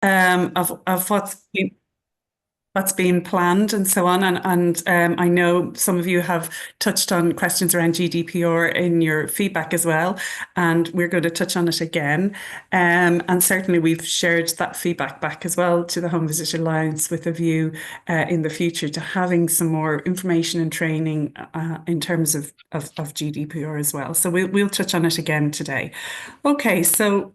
of what's been planned and so on. And I know some of you have touched on questions around GDPR in your feedback as well, and we're going to touch on it again. And certainly we've shared that feedback back as well to the Home Visitor Alliance with a view in the future to having some more information and training in terms of GDPR as well. So we'll touch on it again today. Okay, so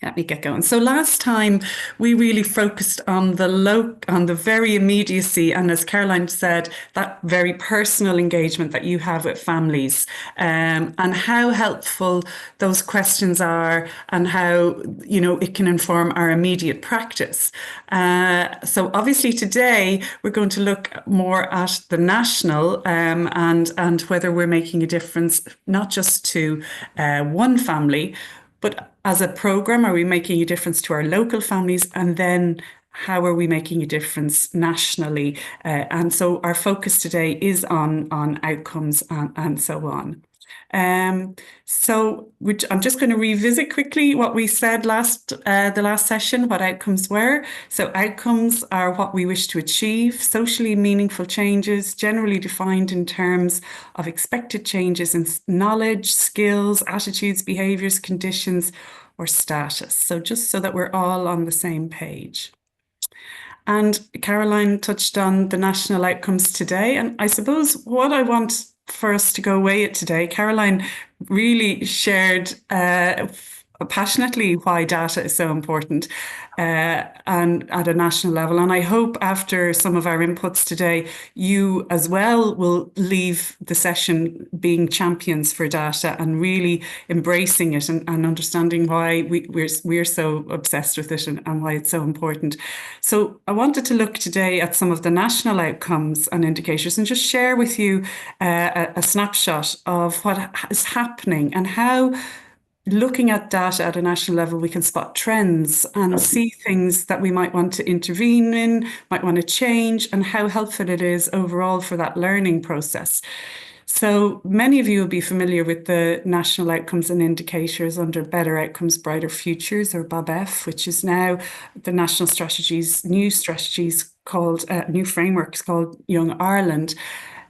let me get going. So last time we really focused on on the very immediacy, and as Caroline said, that very personal engagement that you have with families, and how helpful those questions are, and how it can inform our immediate practice. So obviously today we're going to look more at the national, and whether we're making a difference not just to one family, but as a program, are we making a difference to our local families? And then how are we making a difference nationally? And so our focus today is on outcomes and so on. I'm just going to revisit quickly what we said the last session, what outcomes were. So outcomes are what we wish to achieve, socially meaningful changes, generally defined in terms of expected changes in knowledge, skills, attitudes, behaviors, conditions, or status. So just so that we're all on the same page. And Caroline touched on the national outcomes today. And I suppose what I want for us to go away at today, Caroline really shared passionately why data is so important and at a national level. And I hope after some of our inputs today, you as well will leave the session being champions for data and really embracing it and understanding why we're so obsessed with it and why it's so important. So I wanted to look today at some of the national outcomes and indicators and just share with you a snapshot of what is happening and how looking at data at a national level, we can spot trends and see things that we might want to intervene in, might want to change, and how helpful it is overall for that learning process. So many of you will be familiar with the National Outcomes and Indicators under Better Outcomes, Brighter Futures, or BOBF, which is now the national new strategies called, new frameworks called Young Ireland.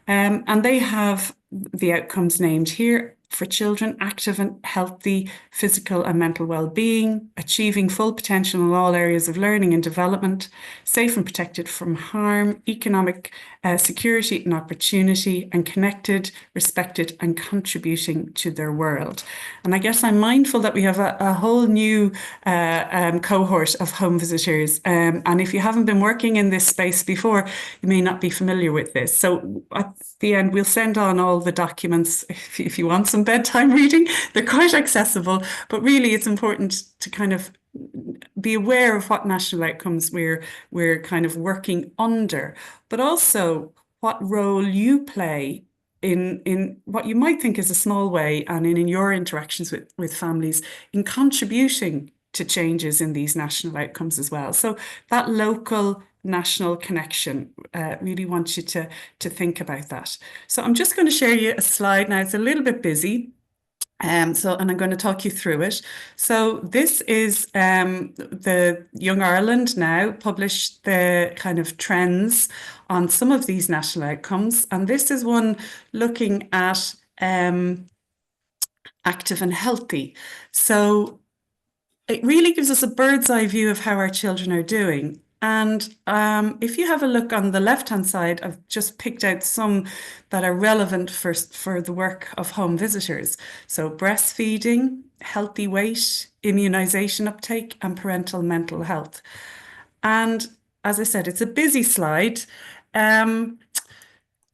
And they have the outcomes named here for children: active and healthy physical and mental well-being, achieving full potential in all areas of learning and development, safe and protected from harm, economic security and opportunity, and connected, respected, and contributing to their world. And I guess I'm mindful that we have a whole new cohort of home visitors. And if you haven't been working in this space before, you may not be familiar with this. So at the end, we'll send on all the documents if you want some bedtime reading. They're quite accessible, but really it's important to kind of be aware of what national outcomes we're kind of working under, but also what role you play in what you might think is a small way and in your interactions with families in contributing to changes in these national outcomes as well. So that local national connection, really want you to think about that. So I'm just going to share you a slide now. It's a little bit busy. And I'm going to talk you through it. So this is the Young Ireland now published the kind of trends on some of these national outcomes. And this is one looking at active and healthy. So it really gives us a bird's eye view of how our children are doing. And if you have a look on the left-hand side, I've just picked out some that are relevant for the work of home visitors. So breastfeeding, healthy weight, immunization uptake, and parental mental health. And as I said, it's a busy slide. And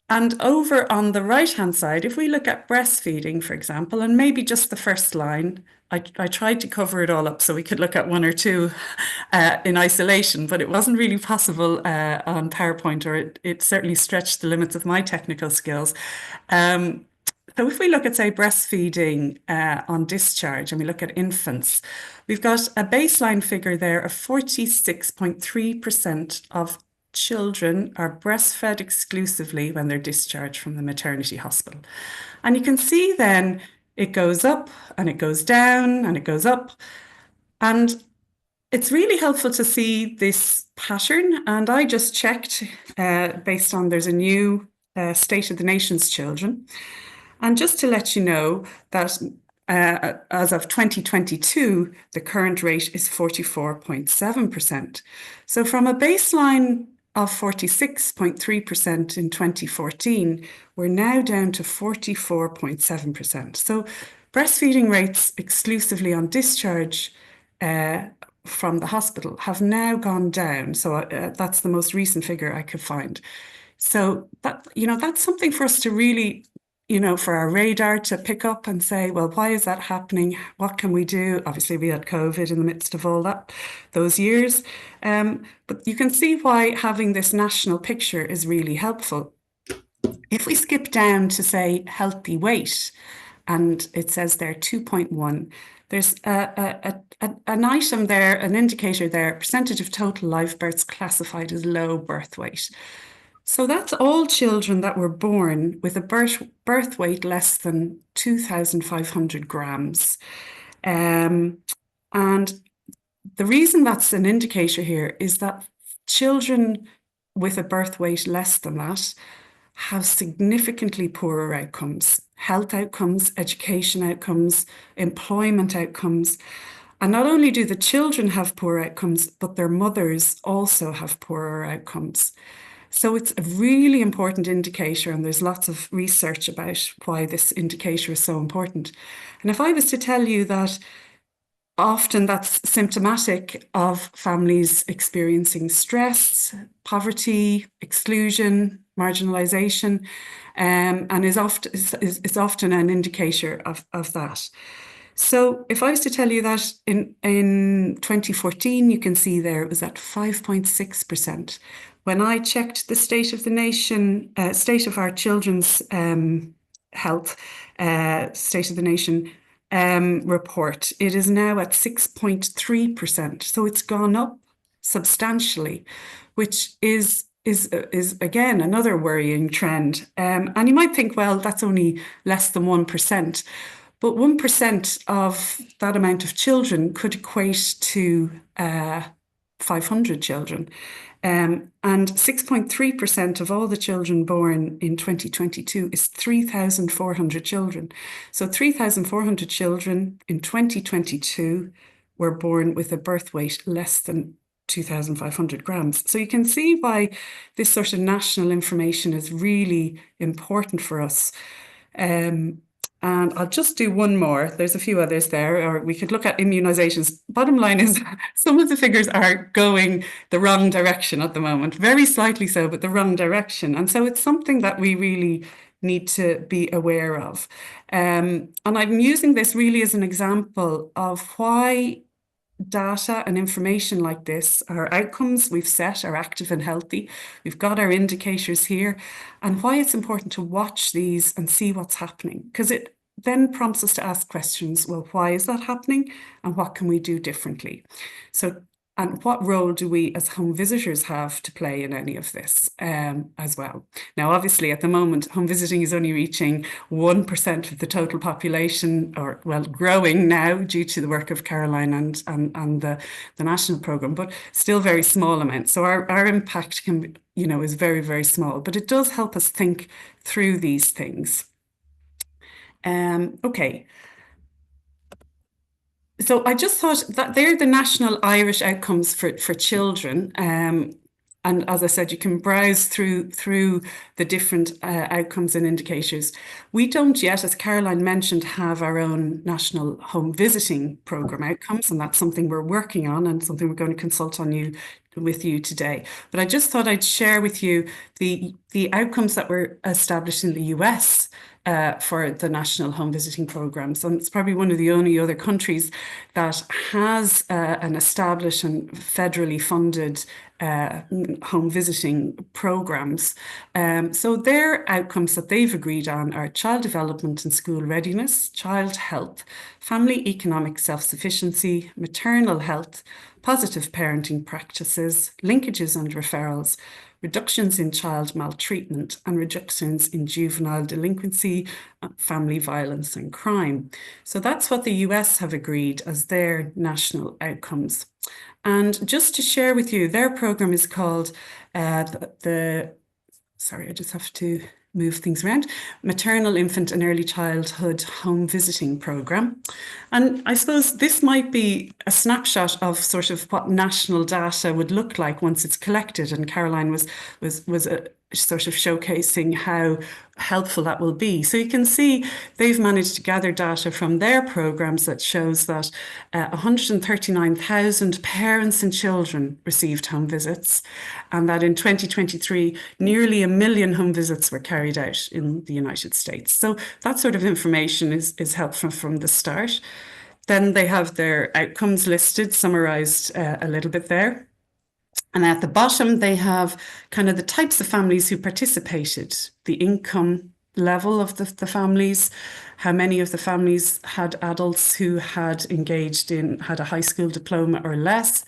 over on the right-hand side, if we look at breastfeeding, for example, and maybe just the first line, I tried to cover it all up so we could look at one or two in isolation, but it wasn't really possible on PowerPoint, or it certainly stretched the limits of my technical skills. So if we look at, say, breastfeeding on discharge, and we look at infants, we've got a baseline figure there of 46.3% of children are breastfed exclusively when they're discharged from the maternity hospital. And you can see then it goes up and it goes down and it goes up. And It's really helpful to see this pattern, and I just checked based on there's a new State of the Nation's Children. And just to let you know that as of 2022, the current rate is 44.7%. So from a baseline of 46.3% in 2014, we're now down to 44.7%. So breastfeeding rates exclusively on discharge from the hospital have now gone down. So that's the most recent figure I could find. So that, that's something for us to really, for our radar to pick up and say, well, why is that happening? What can we do? Obviously, we had COVID in the midst of all that, those years. But you can see why having this national picture is really helpful. If we skip down to say healthy weight, and it says there 2.1, there's an item there, an indicator there, percentage of total live births classified as low birth weight. So that's all children that were born with a birth weight less than 2,500 grams. And the reason that's an indicator here is that children with a birth weight less than that have significantly poorer outcomes, health outcomes, education outcomes, employment outcomes. And not only do the children have poor outcomes, but their mothers also have poorer outcomes. So it's a really important indicator, and there's lots of research about why this indicator is so important. And if I was to tell you that often that's symptomatic of families experiencing stress, poverty, exclusion, marginalization, and is often an indicator of that. So if I was to tell you that in 2014, you can see there it was at 5.6%. When I checked the State of the Nation, State of our Children's Health, State of the Nation report, it is now at 6.3%. So it's gone up substantially, which is again another worrying trend. And you might think, well, that's only less than 1%. But 1% of that amount of children could equate to 500 children. And 6.3% of all the children born in 2022 is 3,400 children. So 3,400 children in 2022 were born with a birth weight less than 2,500 grams. So you can see why this sort of national information is really important for us. And I'll just do one more. There's a few others there, or we could look at immunizations. Bottom line is some of the figures are going the wrong direction at the moment, very slightly so, but the wrong direction. And so it's something that we really need to be aware of. And I'm using this really as an example of why data and information like this, our outcomes we've set are active and healthy. We've got our indicators here, and why it's important to watch these and see what's happening, because it then prompts us to ask questions. Well, why is that happening, and what can we do differently? So, and what role do we as home visitors have to play in any of this as well? Now, obviously, at the moment, home visiting is only reaching 1% of the total population, or well, growing now due to the work of Caroline and the national programme, but still very small amounts. So our impact can be, is very, very small, but it does help us think through these things. Okay. So I just thought that they're the national Irish outcomes for children. And as I said, you can browse through the different outcomes and indicators. We don't yet, as Caroline mentioned, have our own national home visiting programme outcomes, and that's something we're working on and something we're going to consult on with you today. But I just thought I'd share with you the outcomes that were established in the US for the national home visiting programs. And it's probably one of the only other countries that has an established and federally funded home visiting programs. So their outcomes that they've agreed on are child development and school readiness, child health, family economic self-sufficiency, maternal health, positive parenting practices, linkages and referrals, reductions in child maltreatment, and reductions in juvenile delinquency, family violence and crime. So that's what the US have agreed as their national outcomes. And just to share with you, their program is called sorry, I just have to move things around, Maternal, Infant and Early Childhood Home Visiting Programme. And I suppose this might be a snapshot of sort of what national data would look like once it's collected. And Caroline was sort of showcasing how helpful that will be. So you can see they've managed to gather data from their programs that shows that 139,000 parents and children received home visits, and that in 2023, nearly 1 million home visits were carried out in the United States. So that sort of information is helpful from the start. Then they have their outcomes listed, summarized a little bit there. And at the bottom, they have kind of the types of families who participated, the income level of the families, how many of the families had adults who had had a high school diploma or less,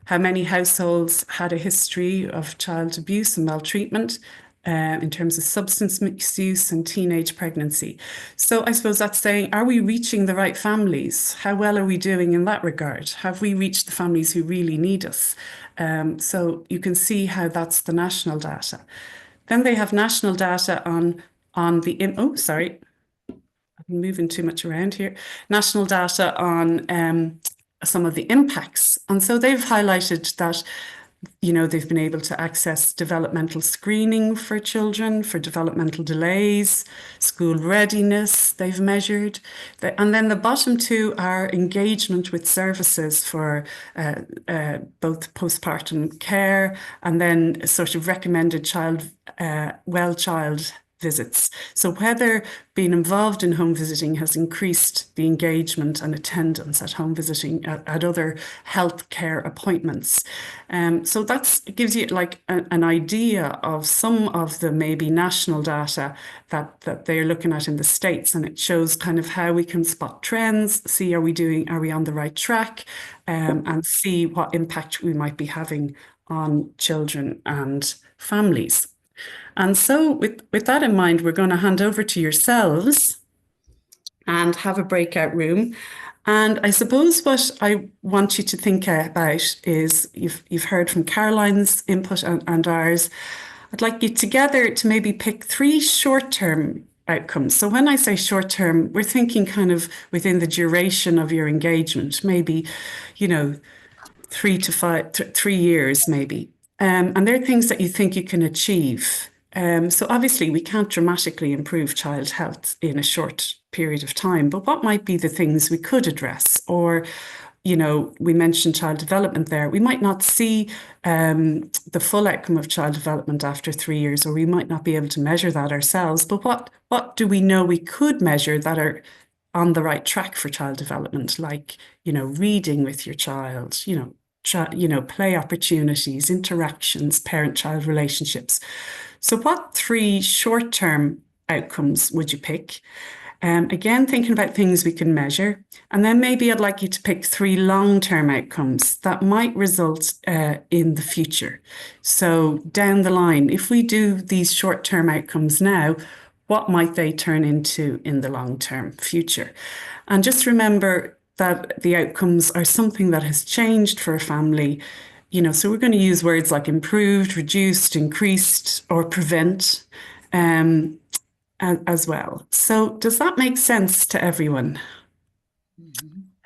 how many households had a history of child abuse and maltreatment, in terms of substance misuse and teenage pregnancy. So I suppose that's saying, are we reaching the right families? How well are we doing in that regard? Have we reached the families who really need us? So you can see how that's the national data. Then they have national data on the, sorry, I'm moving too much around here. National data on some of the impacts. And so they've highlighted that they've been able to access developmental screening for children, for developmental delays, school readiness, they've measured. And then the bottom two are engagement with services for both postpartum care and then sort of recommended child visits. So whether being involved in home visiting has increased the engagement and attendance at home visiting at other healthcare appointments. So that gives you like an idea of some of the maybe national data that they're looking at in the States, and it shows kind of how we can spot trends, see are we on the right track, and see what impact we might be having on children and families. And so with that in mind, we're going to hand over to yourselves and have a breakout room. And I suppose what I want you to think about is you've heard from Caroline's input and ours. I'd like you together to maybe pick 3 short-term outcomes. So when I say short-term, we're thinking kind of within the duration of your engagement, maybe, 3 to 5, 3 years maybe. And they're things that you think you can achieve. So obviously we can't dramatically improve child health in a short period of time, but what might be the things we could address? Or, we mentioned child development there. We might not see the full outcome of child development after 3 years, or we might not be able to measure that ourselves. But what do we know we could measure that are on the right track for child development? Like, reading with your child, play opportunities, interactions, parent-child relationships. So what 3 short-term outcomes would you pick? Again, thinking about things we can measure. And then maybe I'd like you to pick 3 long-term outcomes that might result in the future. So down the line, if we do these short-term outcomes now, what might they turn into in the long-term future? And just remember that the outcomes are something that has changed for a family. So we're going to use words like improved, reduced, increased, or prevent as well. So does that make sense to everyone?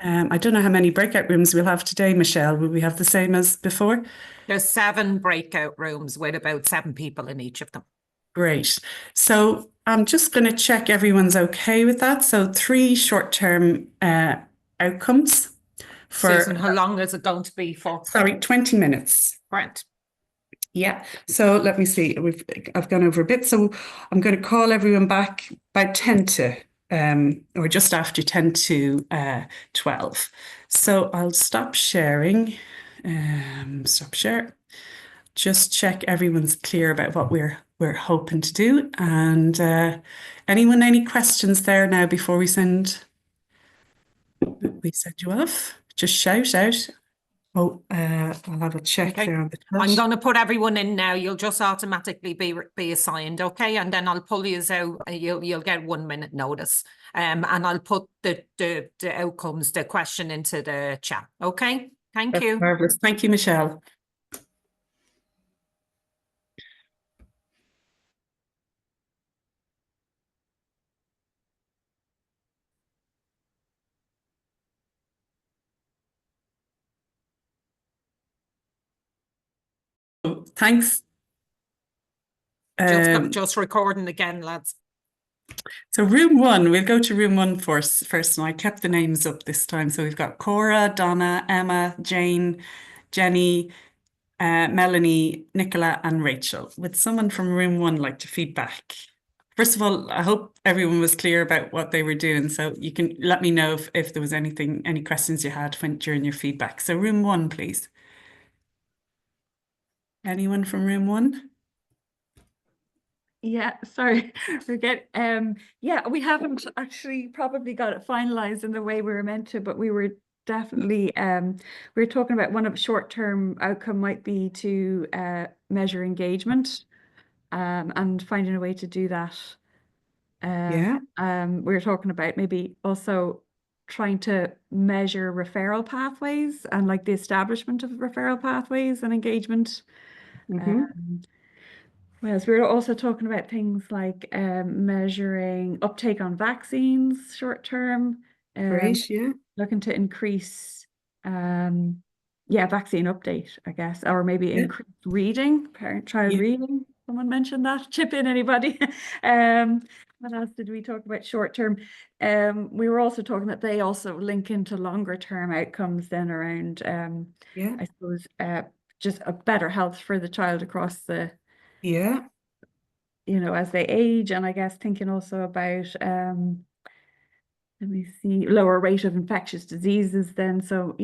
I don't know how many breakout rooms we'll have today, Michelle. Will we have the same as before? There's 7 breakout rooms with about 7 people in each of them. Great. So I'm just going to check everyone's okay with that. So 3 short-term outcomes. Susan, how long is it going to be for? Sorry, 20 minutes. Right. Yeah. So let me see. I've gone over a bit. So I'm going to call everyone back about 10 to, or just after 10 to 12. So I'll stop sharing. Stop share. Just check everyone's clear about what we're hoping to do. And anyone, any questions there now before we send you off? Just shout out. Oh, I'll have a check there on the chat. I'm going to put everyone in now. You'll just automatically be assigned, okay? And then I'll pull you out. You'll get 1 minute notice. And I'll put the outcomes, the question into the chat, okay? Thank That's you. marvelous. Thank you, Michelle. Thanks. Just recording again, lads. So room one, we'll go to room one first, and I kept the names up this time. So we've got Cora, Donna, Emma, Jane, Jenny, Melanie, Nicola, and Rachel. Would someone from room one like to feedback? First of all, I hope everyone was clear about what they were doing. So you can let me know if there was any questions you had during your feedback. So room one, please. Anyone from room one? Yeah, sorry, forget. Yeah, we haven't actually probably got it finalized in the way we were meant to, but we were definitely we were talking about one of short-term outcome might be to measure engagement and finding a way to do that. Yeah. We were talking about maybe also trying to measure referral pathways and like the establishment of referral pathways and engagement. Whereas we were also talking about things like measuring uptake on vaccines short term, Great, yeah. looking to increase, vaccine update, I guess, or maybe Yeah. increase reading, parent-child Yeah. reading. Someone mentioned that. Chip in, anybody? What else did we talk about short term? We were also talking that they also link into longer term outcomes then around, Yeah. I suppose, just a better health for the child across the Yeah. as they age, and I guess thinking also about let me see, lower rate of infectious diseases then, so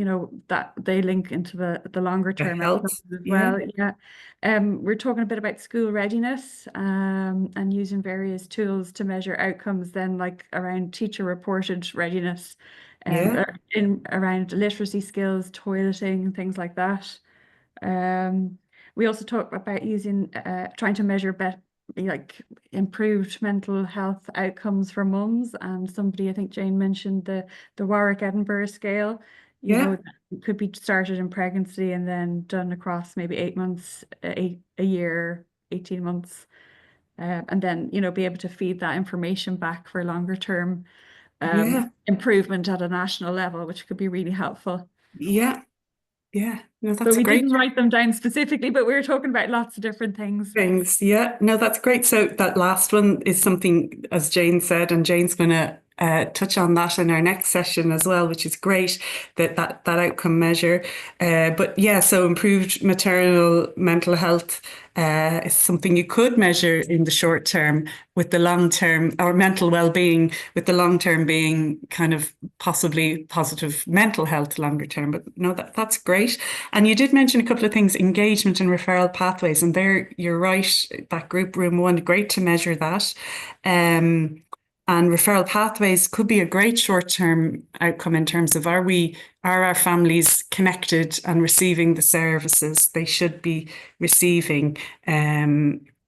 that they link into the longer term health, outcomes as yeah. well. We're talking a bit about school readiness and using various tools to measure outcomes then, like around teacher reported readiness around literacy skills, toileting, things like that. We also talk about using trying to measure like improved mental health outcomes for mums, and somebody, I think Jane mentioned the Warwick Edinburgh scale. It could be started in pregnancy and then done across maybe 8 months, a year, 18 months, and then be able to feed that information back for longer term improvement at a national level, which could be really helpful. Yeah. No, So that's we great. didn't write them down specifically, but we were talking about lots of different things. Yeah, no, that's great. So that last one is something, as Jane said, and Jane's going to touch on that in our next session as well, which is great, that outcome measure. But yeah, so improved maternal mental health is something you could measure in the short term, with the long term, or mental well-being, with the long term being kind of possibly positive mental health longer term. But no, that's great. And you did mention a couple of things, engagement and referral pathways, and there you're right, that group room one, great to measure that. And referral pathways could be a great short-term outcome in terms of are our families connected and receiving the services they should be receiving.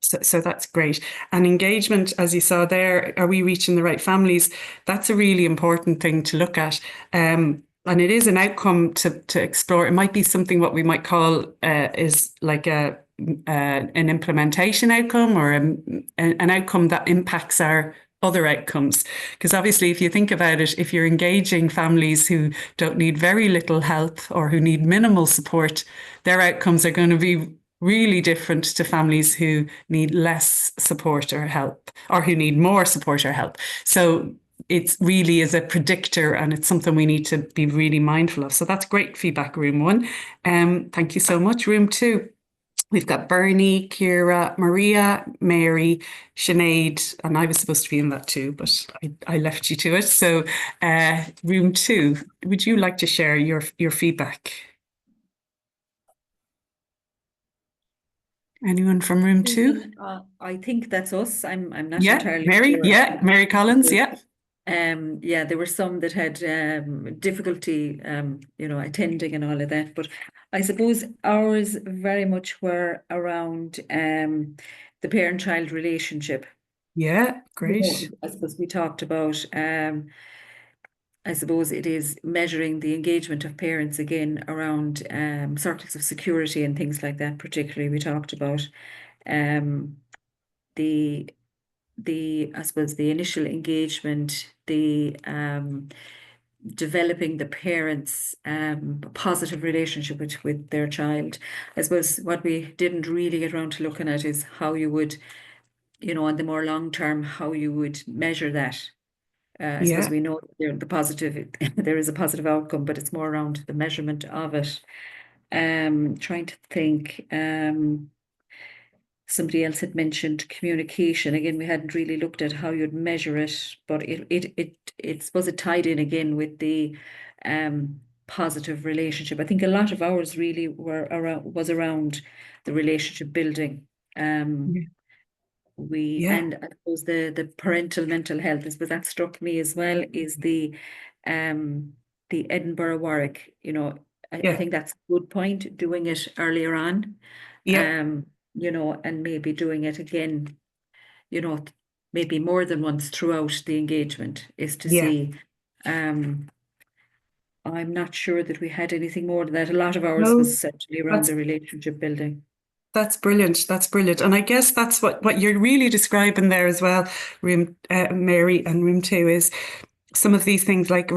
So that's great. And engagement, as you saw there, are we reaching the right families? That's a really important thing to look at. And it is an outcome to explore. It might be something what we might call is like an implementation outcome, or an outcome that impacts our other outcomes. Because obviously, if you think about it, if you're engaging families who don't need very little help or who need minimal support, their outcomes are going to be really different to families who need less support or help, or who need more support or help. So it really is a predictor, and it's something we need to be really mindful of. So that's great feedback, room one. Thank you so much. Room two. We've got Bernie, Kira, Maria, Mary, Sinead, and I was supposed to be in that too, but I left you to it. So room two, would you like to share your feedback? Anyone from room two? I think that's us. I'm not entirely Mary, sure. Mary Collins, there were some that had difficulty, attending and all of that. But I suppose ours very much were around the parent-child relationship. Yeah, great. I suppose we talked about I suppose it is measuring the engagement of parents again around circles of security and things like that. Particularly, we talked about the I suppose the initial engagement, the developing the parents' positive relationship with their child. I suppose what we didn't really get around to looking at is how you would, on the more long term, how you would measure that. I suppose we know the positive, there is a positive outcome, but it's more around the measurement of it. Trying to think, somebody else had mentioned communication. Again, we hadn't really looked at how you'd measure it, but it suppose it tied in again with the positive relationship. I think a lot of ours really was around the relationship building. And I suppose the parental mental health, but that struck me as well, is the Edinburgh Warwick, I think that's a good point, doing it earlier on. And maybe doing it again, maybe more than once throughout the engagement, is to see. I'm not sure that we had anything more than that. A lot of ours was essentially around the relationship building. That's brilliant. That's brilliant. And I guess that's what you're really describing there as well, Mary, and room 2, is some of these things like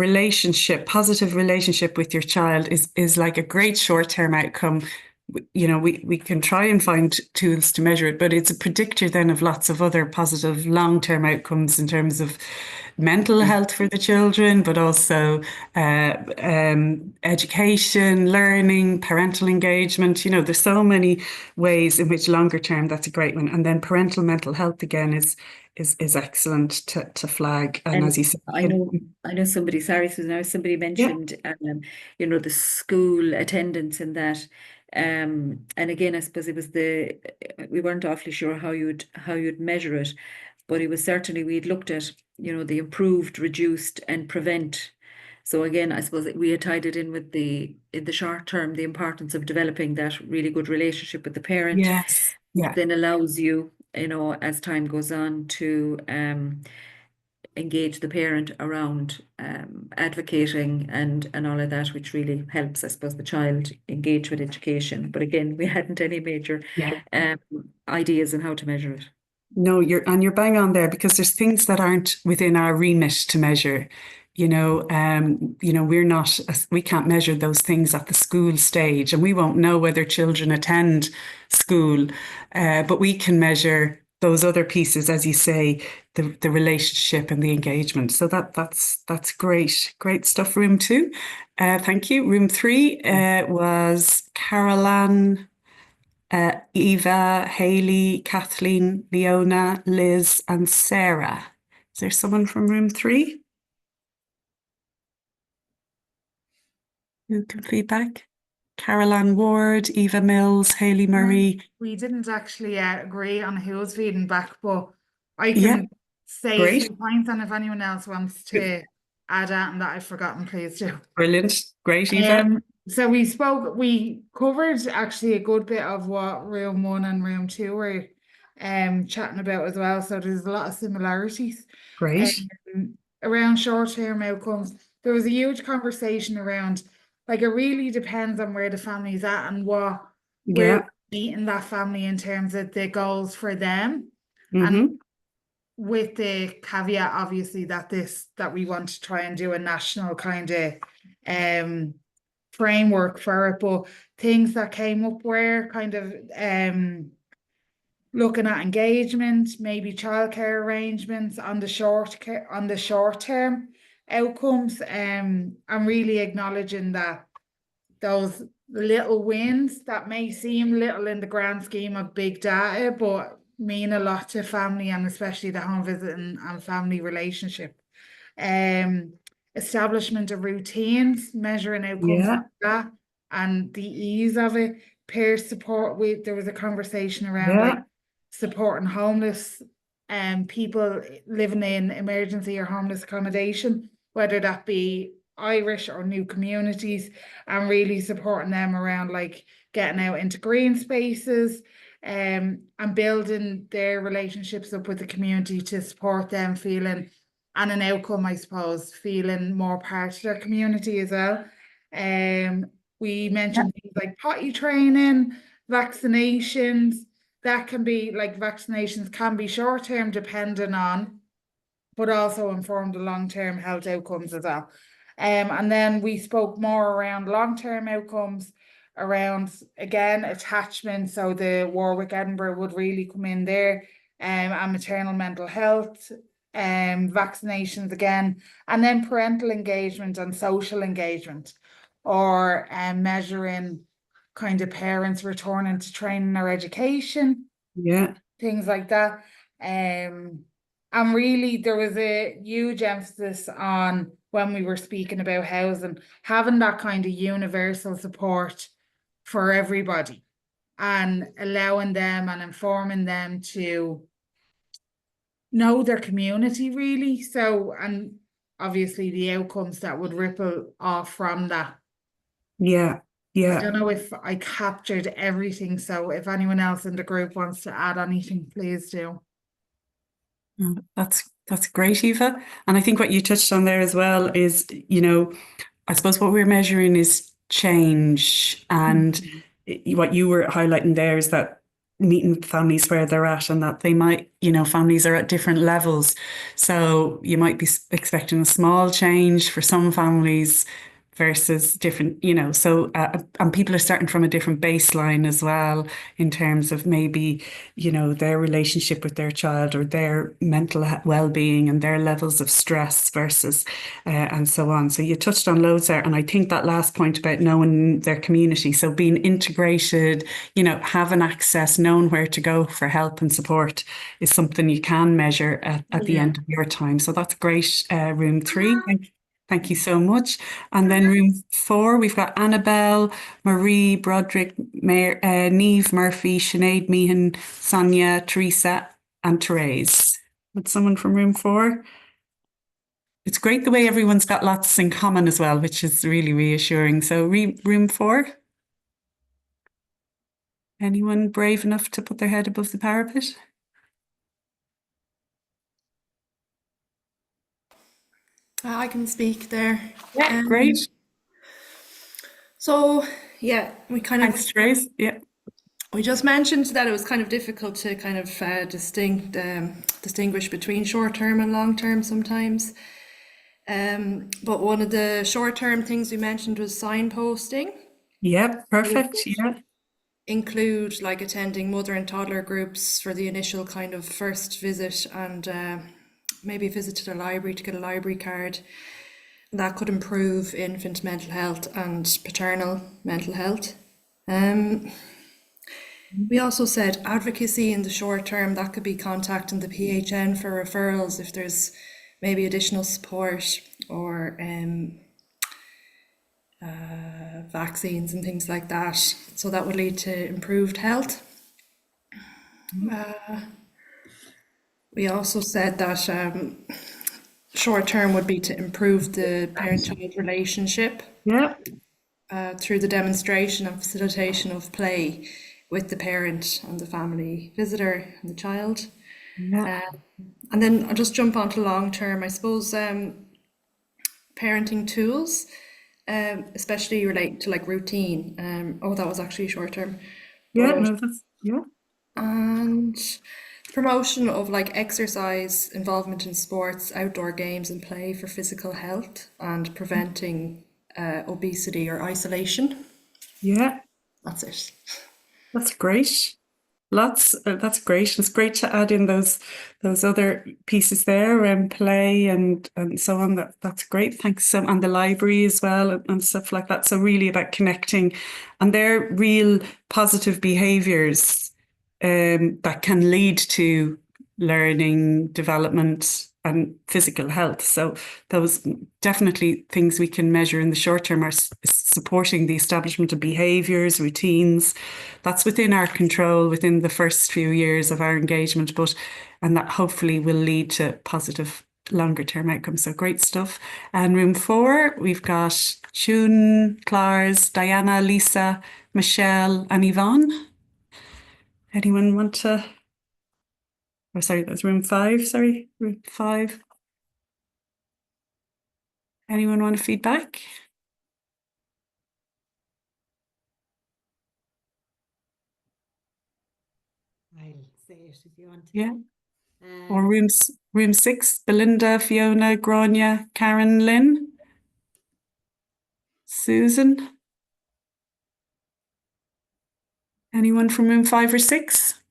positive relationship with your child is like a great short-term outcome. We can try and find tools to measure it, but it's a predictor then of lots of other positive long-term outcomes in terms of mental health for the children, but also education, learning, parental engagement. There's so many ways in which longer term that's a great one. And then parental mental health again is excellent to flag. And as you said, I know somebody, sorry, Susan, somebody mentioned the school attendance in that. And again, I suppose it was we weren't awfully sure how you'd measure it, but it was certainly, we'd looked at, the improved, reduced and prevent. So again, I suppose we had tied it in with in the short term, the importance of developing that really good relationship with the parent. Yes. Yeah. Then allows you, as time goes on, to engage the parent around advocating and all of that, which really helps, I suppose, the child engage with education. But again, we hadn't any major ideas on how to measure it. No, you're bang on there, because there's things that aren't within our remit to measure. We can't measure those things at the school stage, and we won't know whether children attend school, but we can measure those other pieces, as you say, the relationship and the engagement. So that's great stuff. Room 2, thank you. Room 3 was Caroline, Eva, Hayley, Kathleen, Leona, Liz, and Sarah. Is there someone from room 3 who can feedback? Caroline Ward, Eva Mills, Hayley Murray. We didn't actually agree on who was feeding back, but I can say a few points, and if anyone else wants to add on that I've forgotten, please do. Brilliant. Great, Eva. So we covered actually a good bit of what room 1 and room 2 were chatting about as well. So there's a lot of similarities. Great. Around short-term outcomes, there was a huge conversation around, like, it really depends on where the family's at and what we're meeting that family in terms of the goals for them. And with the caveat, obviously, that we want to try and do a national kind of framework for it, but things that came up were kind of looking at engagement, maybe childcare arrangements on the short term outcomes, and really acknowledging that those little wins that may seem little in the grand scheme of big data, but mean a lot to family, and especially the home visiting and family relationship. Establishment of routines, measuring outcomes like that, and the ease of it. Peer support. There was a conversation around like supporting homeless people living in emergency or homeless accommodation, whether that be Irish or new communities, and really supporting them around like getting out into green spaces, and building their relationships up with the community to support them feeling and an outcome, I suppose, feeling more part of their community as well. We mentioned things like potty training, vaccinations. That can be like vaccinations can be short-term depending on, but also inform the long-term health outcomes as well. And then we spoke more around long-term outcomes, around again attachment. So the Warwick Edinburgh would really come in there, and maternal mental health, vaccinations again, and then parental engagement and social engagement, or measuring kind of parents returning to training or education, Yeah. things like that. And really there was a huge emphasis on, when we were speaking about housing, having that kind of universal support for everybody and allowing them and informing them to know their community really. So, and obviously the outcomes that would ripple off from that. Yeah. I Yeah. don't know if I captured everything, so if anyone else in the group wants to add anything, please do. That's great, Eva. And I think what you touched on there as well is, I suppose what we're measuring is change. And what you were highlighting there is that meeting families where they're at, and that they might, families are at different levels. So you might be expecting a small change for some families versus different, so, and people are starting from a different baseline as well, in terms of maybe, their relationship with their child, or their mental well-being and their levels of stress versus, and so on. So you touched on loads there. And I think that last point about knowing their community, so being integrated, having access, knowing where to go for help and support, is something you can measure at the end of your time. So that's great, room 3. Thank you so much. And then room 4, we've got Annabelle, Marie, Broderick, Niamh, Murphy, Sinead, Meehan, Sonia, Teresa, and Therese. Would someone from room 4? It's great the way everyone's got lots in common as well, which is really reassuring. So room 4? Anyone brave enough to put their head above the parapet? I can speak there. Yeah, great. So yeah, we kind of Thanks, Therese. Yeah. we just mentioned that it was kind of difficult to kind of distinguish between short-term and long-term sometimes. But one of the short-term things we mentioned was signposting. Yep, perfect. Yeah. Include like attending mother and toddler groups for the initial kind of first visit, and maybe a visit to the library to get a library card. That could improve infant mental health and paternal mental health. We also said advocacy in the short term. That could be contacting the PHN for referrals if there's maybe additional support, or vaccines and things like that. So that would lead to improved health. We also said that short term would be to improve the parent-child relationship. Yeah. Through the demonstration and facilitation of play with the parent and the family visitor and the child. Yeah. And then I'll just jump on to long term. I suppose parenting tools, especially relate to like routine. That was actually short term. Yeah, no, that's, yeah. And promotion of like exercise, involvement in sports, outdoor games and play for physical health, and preventing obesity or isolation. Yeah. That's it. That's great. That's great. It's great to add in those other pieces there, and play and so on. That's great. Thanks. And the library as well, and stuff like that. So really about connecting, and they're real positive behaviours that can lead to learning, development, and physical health. So those definitely things we can measure in the short term are supporting the establishment of behaviours, routines. That's within our control within the first few years of our engagement, and that hopefully will lead to positive longer term outcomes. So great stuff. And room 4, we've got June, Clars, Diana, Lisa, Michelle, and Yvonne. Anyone want to? Oh, sorry, that's room 5. Sorry, room 5. Anyone want to feedback? I'll say it if you want. Yeah. Or Um, room 6, Belinda, Fiona, Grania, Karen, Lynn, Susan. Anyone from room 5 or 6?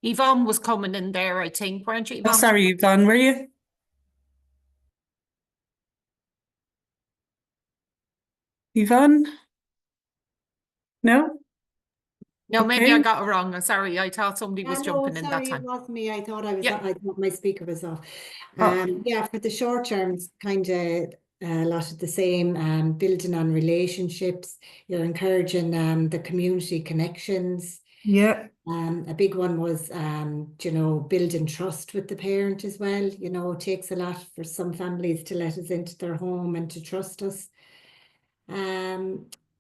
Yvonne was coming in there, I think, weren't you, Oh, Yvonne? sorry, Yvonne, were you? Yvonne? No? No, maybe I Okay. got it wrong. I'm sorry. I thought somebody was no, jumping in that sorry, it time. was me. I thought I was. Yeah. I thought my speaker was off. Oh. Yeah, for the short term, it's kind of a lot of the same. Building on relationships. You're encouraging the community connections. Yeah. A big one was building trust with the parent as well. It takes a lot for some families to let us into their home and to trust us.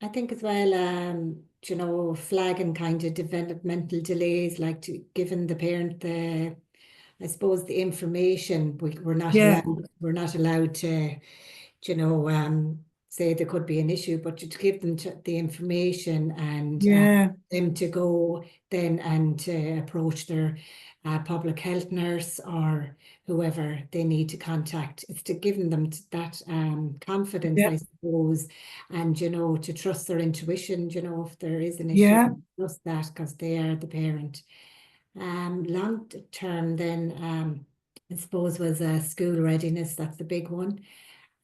I think as well, flagging kind of developmental delays, like giving the parent I suppose the information. We're not Yeah. allowed to, say there could be an issue, but to give them the information and Yeah. them to go then and to approach their public health nurse or whoever they need to contact. It's to giving them that confidence, Yeah. I suppose, and to trust their intuition. If there is an issue, Yeah. trust that because they are the parent. Long term, then I suppose was school readiness. That's the big one.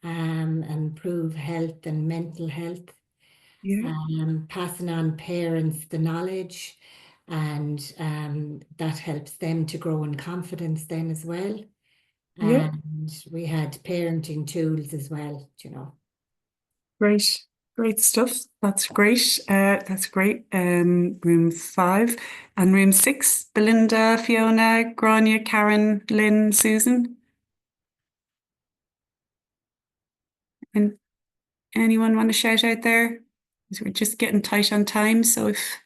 Improve health and mental health. Yeah. Passing on parents the knowledge, and that helps them to grow in confidence then as well. Yeah. And we had parenting tools as well, Great. Great stuff. That's great. That's great. Room 5 and room 6, Belinda, Fiona, Grania, Karen, Lynn, Susan. And anyone want to shout out there? 'Cause we're just getting tight on time. So if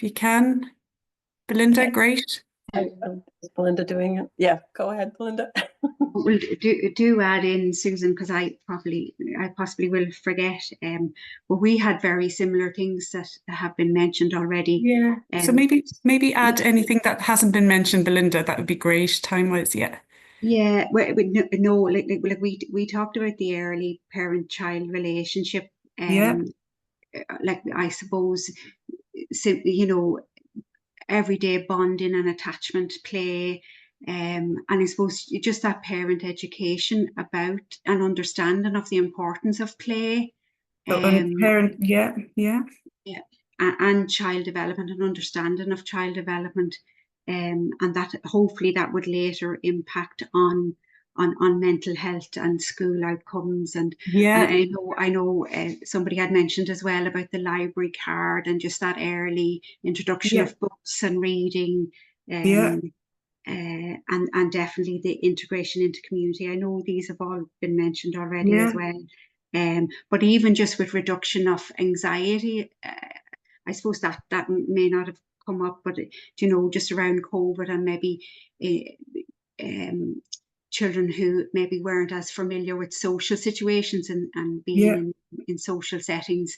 you can, Belinda, great. Is Belinda doing it? Yeah, go ahead, Belinda. Well, do add in, Susan, because I possibly will forget. But we had very similar things that have been mentioned already. Yeah. So maybe add anything that hasn't been mentioned, Belinda. That would be great, time-wise. Yeah. Yeah, no, like we talked about the early parent-child relationship. Yeah. Like I suppose, so, everyday bonding and attachment, play. And I suppose just that parent education about and understanding of the importance of play. So, parent, yeah. And child development and understanding of child development, and that hopefully that would later impact on mental health and school outcomes. And Yeah. I know somebody had mentioned as well about the library card and just that early introduction Yeah. of books and reading. Yeah. And definitely the integration into community. I know these have all been mentioned already Yeah. as well. But even just with reduction of anxiety, I suppose that may not have come up, but just around COVID and maybe children who maybe weren't as familiar with social situations and being in social settings,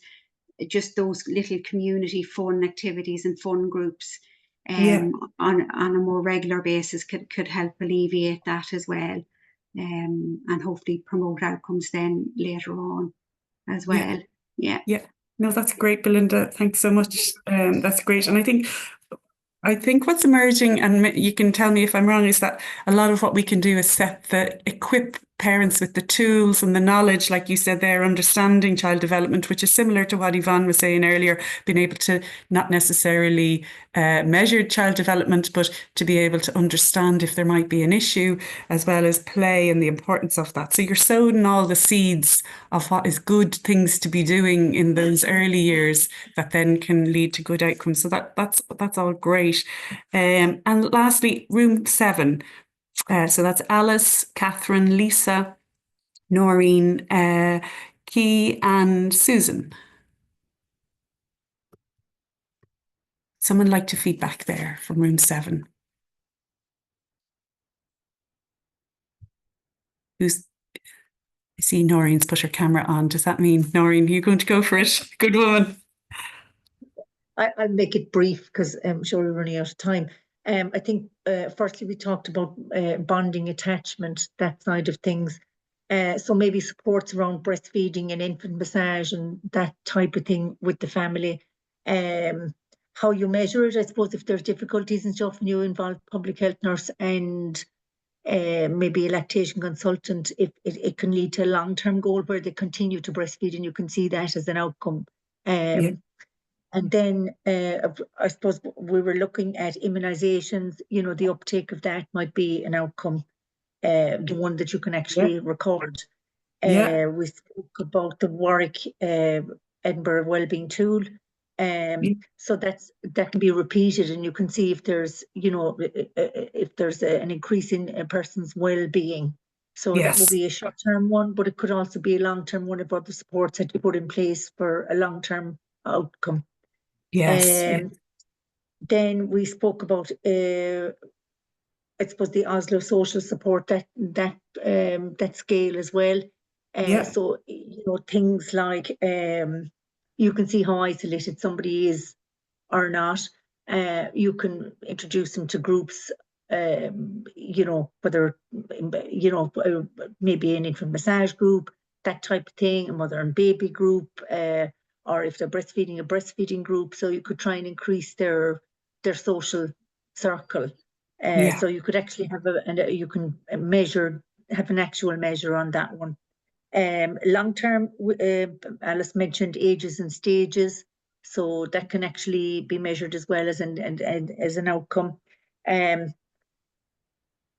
just those little community fun activities and fun groups on a more regular basis could help alleviate that as well, and hopefully promote outcomes then later on as well. Yeah. No, that's great, Belinda. Thanks so much. That's great. And I think what's emerging, and you can tell me if I'm wrong, is that a lot of what we can do is equip parents with the tools and the knowledge, like you said there, understanding child development, which is similar to what Yvonne was saying earlier, being able to not necessarily measure child development, but to be able to understand if there might be an issue, as well as play and the importance of that. So you're sowing all the seeds of what is good things to be doing in those early years that then can lead to good outcomes. So that's all great. And lastly, room 7. So that's Alice, Catherine, Lisa, Noreen, Key, and Susan. Someone like to feedback there from room 7? who's, I see Noreen's put her camera on. Does that mean, Noreen, you're going to go for it? Good woman. I'll make it brief because I'm sure we're running out of time. I think firstly we talked about bonding, attachment, that side of things. So maybe supports around breastfeeding and infant massage and that type of thing with the family. How you measure it, I suppose, if there's difficulties and stuff, and you involve public health nurse and maybe a lactation consultant, it can lead to a long-term goal where they continue to breastfeed, and you can see that as an outcome. And then I suppose we were looking at immunizations, you know, the uptake of that might be an outcome, the one that you can actually record. We spoke about the Warwick Edinburgh Wellbeing Tool. So that can be repeated, and you can see if there's, you know, if there's an increase in a person's well-being. So that will be a short-term one, but it could also be a long-term one about the supports that you put in place for a long-term outcome. Then we spoke about, I suppose, the Oslo social support, that scale as well. So, you know, things like you can see how isolated somebody is or not. You can introduce them to groups, you know, whether, you know, maybe an infant massage group, that type of thing, a mother and baby group, or if they're breastfeeding, a breastfeeding group. So you could try and increase their social circle. So you could actually have you can measure, have an actual measure on that one. Long term, Alice mentioned ages and stages, so that can actually be measured as well as an outcome.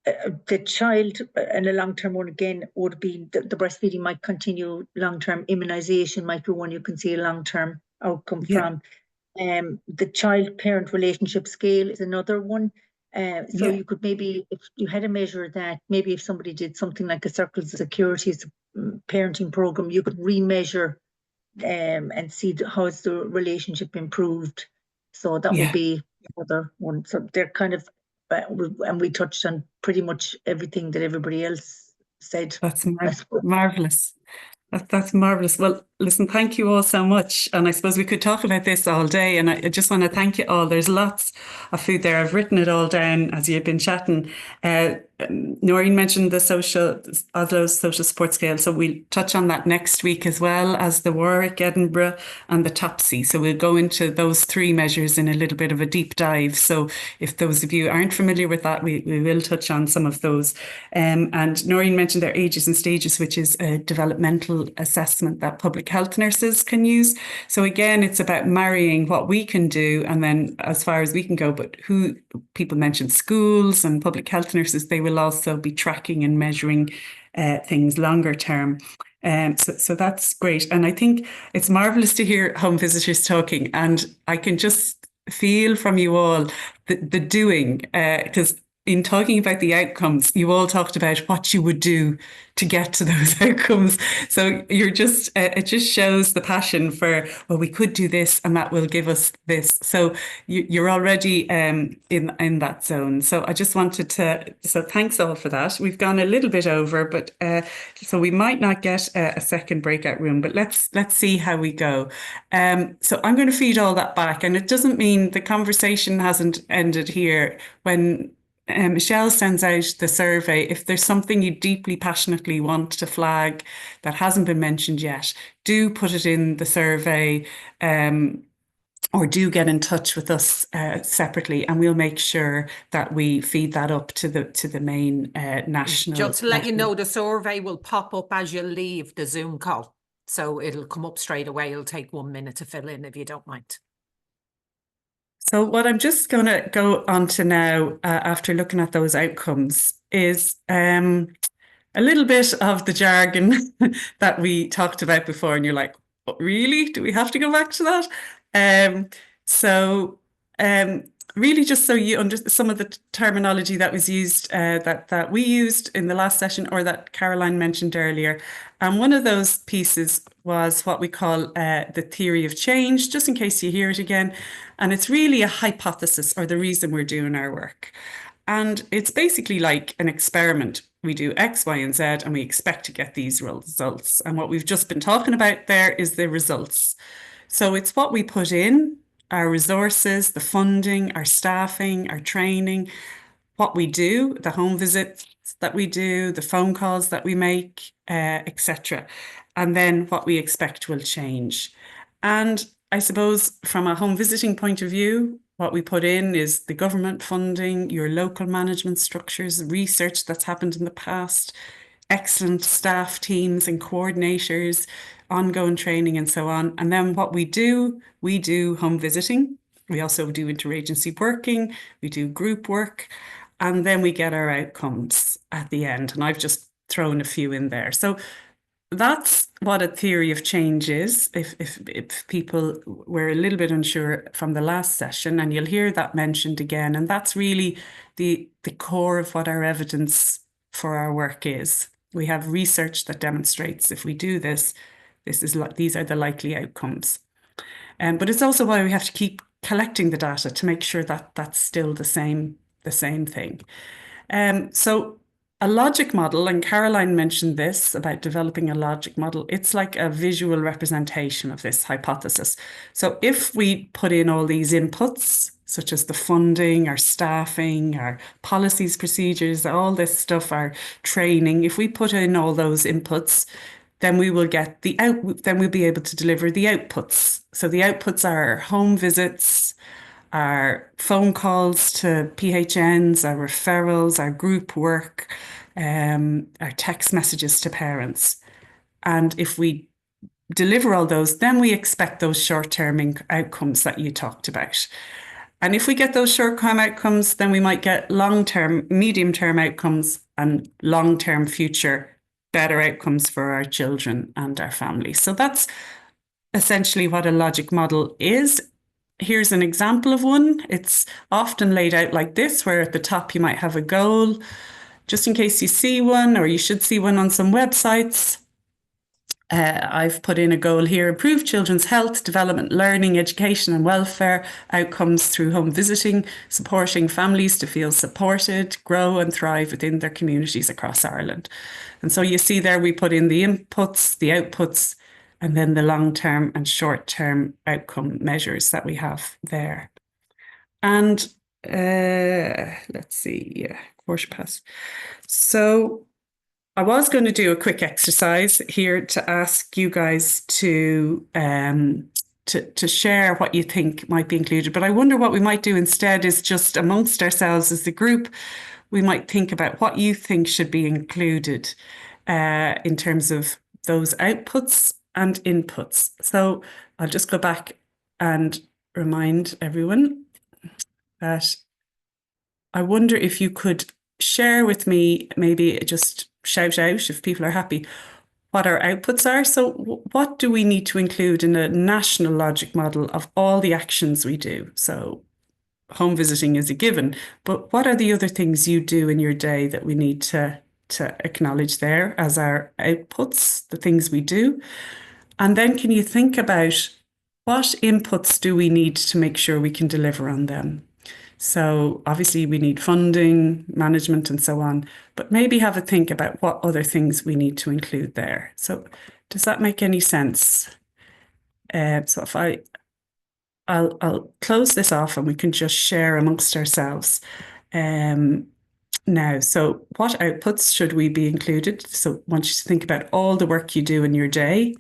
The child, and a long-term one again would be the breastfeeding might continue. Long-term immunization might be one you can see a long-term outcome from. The child-parent relationship scale is another one. So you could maybe, if you had a measure that maybe if somebody did something like a Circles of Security's parenting program, you could remeasure and see how's the relationship improved. So that would be another one. So they're kind of, and we touched on pretty much everything that everybody else said. That's marvelous. That's marvelous. Well, listen, thank you all so much. And I suppose we could talk about this all day. And I just want to thank you all. There's lots of food there. I've written it all down as you've been chatting. Noreen mentioned the Oslo social support scale. So we'll touch on that next week, as well as the Warwick, Edinburgh and the TOPSI. So we'll go into those three measures in a little bit of a deep dive. So if those of you aren't familiar with that, we will touch on some of those. And Noreen mentioned their ages and stages, which is a developmental assessment that public health nurses can use. So again, it's about marrying what we can do and then as far as we can go, but who people mentioned schools and public health nurses, they will also be tracking and measuring things longer term. So that's great. And I think it's marvelous to hear home visitors talking, and I can just feel from you all the doing, because in talking about the outcomes, you all talked about what you would do to get to those outcomes. So you're just, it just shows the passion for, well, we could do this and that will give us this. So you're already in that zone. So I just wanted to, so thanks all for that. We've gone a little bit over, but so we might not get a second breakout room, but let's see how we go. So I'm going to feed all that back, and it doesn't mean the conversation hasn't ended here. When Michelle sends out the survey, if there's something you deeply, passionately want to flag that hasn't been mentioned yet, do put it in the survey, or do get in touch with us separately, and we'll make sure that we feed that up to the main national. Just to let you know, the survey will pop up as you leave the Zoom call, so it'll come up straight away. It'll take 1 minute to fill in if you don't mind. So what I'm just going to go on to now, after looking at those outcomes, is a little bit of the jargon that we talked about before. And you're like, oh, really? Do we have to go back to that? Really just so you understand some of the terminology that was used, that we used in the last session, or that Caroline mentioned earlier. And one of those pieces was what we call the theory of change, just in case you hear it again. And it's really a hypothesis, or the reason we're doing our work. And it's basically like an experiment. we do X, Y, and Z, and we expect to get these results. And what we've just been talking about there is the results. So it's what we put in, our resources, the funding, our staffing, our training, what we do, the home visits that we do, the phone calls that we make, etc. And then what we expect will change. And I suppose from a home visiting point of view, what we put in is the government funding, your local management structures, research that's happened in the past, excellent staff teams and coordinators, ongoing training and so on. And then what we do home visiting. We also do interagency working, we do group work, and then we get our outcomes at the end. And I've just thrown a few in there. So that's what a theory of change is, if people were a little bit unsure from the last session, and you'll hear that mentioned again. And that's really the core of what our evidence for our work is. We have research that demonstrates if we do this, these are the likely outcomes. But it's also why we have to keep collecting the data to make sure that that's still the same thing. So a logic model, and Caroline mentioned this about developing a logic model, it's like a visual representation of this hypothesis. So if we put in all these inputs, such as the funding, our staffing, our policies, procedures, all this stuff, our training, if we put in all those inputs, then we will get then we'll be able to deliver the outputs. So the outputs are our home visits, our phone calls to PHNs, our referrals, our group work, our text messages to parents. And if we deliver all those, then we expect those short-term outcomes that you talked about. And if we get those short-term outcomes, then we might get long-term, medium-term outcomes and long-term future better outcomes for our children and our families. So that's essentially what a logic model is. Here's an example of one. It's often laid out like this, where at the top you might have a goal, just in case you see one, or you should see one on some websites. I've put in a goal here: improve children's health, development, learning, education and welfare outcomes through home visiting, supporting families to feel supported, grow and thrive within their communities across Ireland. And so you see there we put in the inputs, the outputs, and then the long-term and short-term outcome measures that we have there. And let's see, quarter past. So I was going to do a quick exercise here to ask you guys to share what you think might be included. But I wonder what we might do instead is just amongst ourselves as a group, we might think about what you think should be included in terms of those outputs and inputs. So I'll just go back and remind everyone that I wonder if you could share with me, maybe just shout out if people are happy, what our outputs are. So what do we need to include in a national logic model of all the actions we do? So home visiting is a given, but what are the other things you do in your day that we need to acknowledge there as our outputs, the things we do? And then can you think about what inputs do we need to make sure we can deliver on them? So obviously we need funding, management and so on, but maybe have a think about what other things we need to include there. So does that make any sense? So if I'll close this off and we can just share amongst ourselves now. So what outputs should we be included? So I want you to think about all the work you do in your day.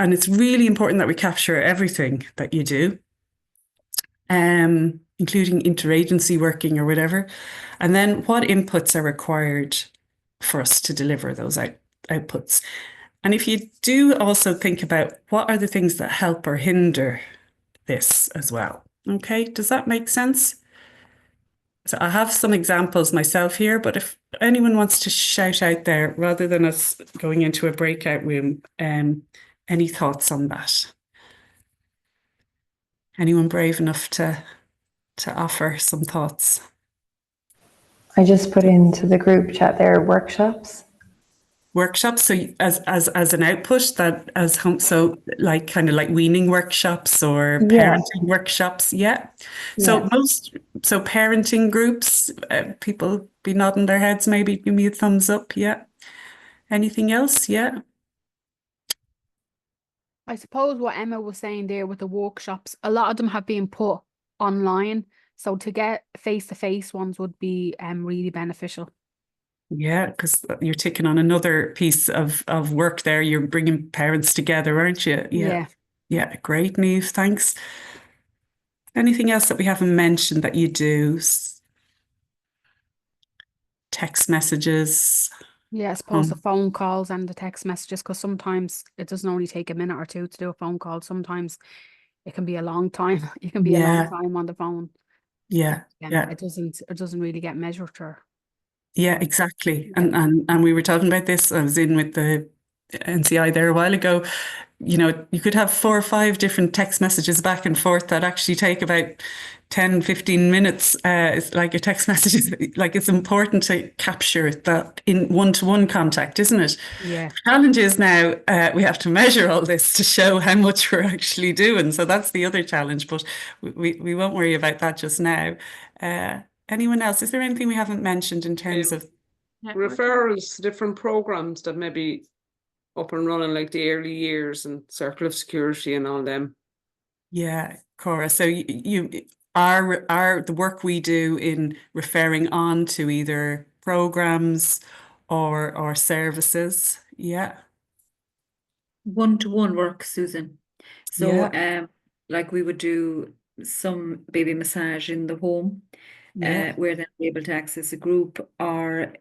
And it's really important that we capture everything that you do, including interagency working or whatever. And then what inputs are required for us to deliver those outputs. And if you do also think about what are the things that help or hinder this as well. Okay, does that make sense? So I have some examples myself here, but if anyone wants to shout out there, rather than us going into a breakout room, any thoughts on that? Anyone brave enough to offer some thoughts? I just put into the group chat there workshops. workshops. So as an output that as home, so like kind of like weaning workshops or parenting workshops. Yeah. So so parenting groups, people be nodding their heads, maybe give me a thumbs up. Yeah. Anything else? Yeah. I suppose what Emma was saying there with the workshops, a lot of them have been put online. So to get face-to-face ones would be really beneficial. Yeah, because you're taking on another piece of work there. You're bringing parents together, aren't you? Yeah. Yeah, great, Niamh. Thanks. Anything else that we haven't mentioned that you do? Text messages. Yeah, I suppose the phone calls and the text messages, because sometimes it doesn't only take a minute or two to do a phone call. Sometimes it can be a long time. You can be a long time on the phone. Yeah, yeah. It doesn't really get measured or. Yeah, exactly. And we were talking about this. I was in with the NCI there a while ago. You know, you could have 4 or 5 different text messages back and forth that actually take about 10, 15 minutes. It's like a text message is like, it's important to capture that in one-to-one contact, isn't it? Yeah. The challenge is now we have to measure all this to show how much we're actually doing. So that's the other challenge, but we won't worry about that just now. Anyone else? Is there anything we haven't mentioned in terms of referrals to different programs that maybe up and running, like the early years and Circle of Security and all them? Yeah, Cora. So you are the work we do in referring on to either programs or services. Yeah. One-to-one work, Susan. So like we would do some baby massage in the home, where they'll be able to access a group, or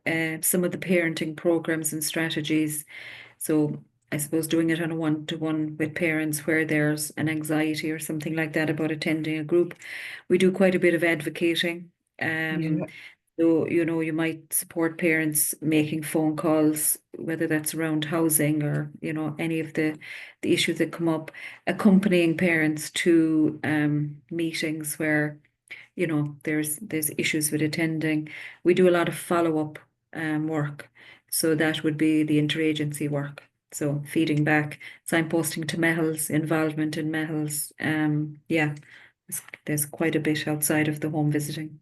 some of the parenting programs and strategies. So I suppose doing it on a one-to-one with parents where there's an anxiety or something like that about attending a group. We do quite a bit of advocating. So, you know, you might support parents making phone calls, whether that's around housing or, you know, any of the issues that come up, accompanying parents to meetings where, you know, there's issues with attending. We do a lot of follow-up work. So that would be the interagency work. So feeding back, signposting to MEHLs, involvement in MEHLs. Yeah, there's quite a bit outside of the home visiting.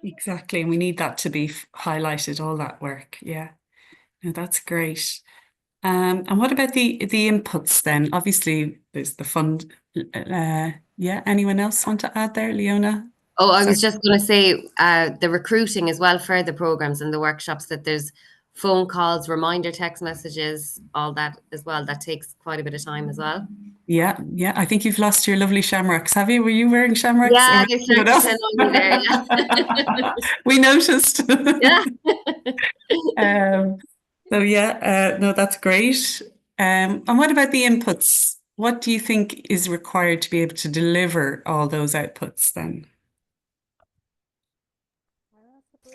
Exactly. And we need that to be highlighted, all that work. Yeah. No, that's great. And what about the inputs then? Obviously, there's the fund. Yeah. Anyone else want to add there, Leona? Oh, I was just going to say the recruiting as well for the programs and the workshops, that there's phone calls, reminder text messages, all that as well. That takes quite a bit of time as well. Yeah, yeah. I think you've lost your lovely shamrocks. Have you? Were you wearing shamrocks? Yeah, they started to send on me there. Yeah. We noticed. Yeah. So yeah, no, that's great. And what about the inputs? What do you think is required to be able to deliver all those outputs then?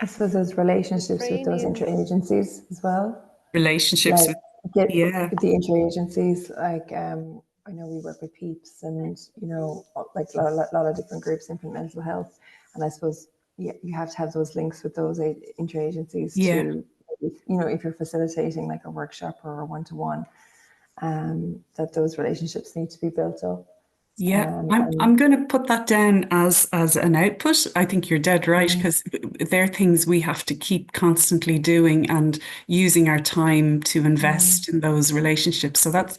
I suppose those relationships with those interagencies as well. Relationships with the interagencies, like I know we work with PEEPs and, you know, like a lot of different groups in mental health, and I suppose you have to have those links with those interagencies to, you know, if you're facilitating like a workshop or a one-to-one, that those relationships need to be built up. Yeah, I'm going to put that down as an output. I think you're dead right, because they're things we have to keep constantly doing and using our time to invest in those relationships. So that's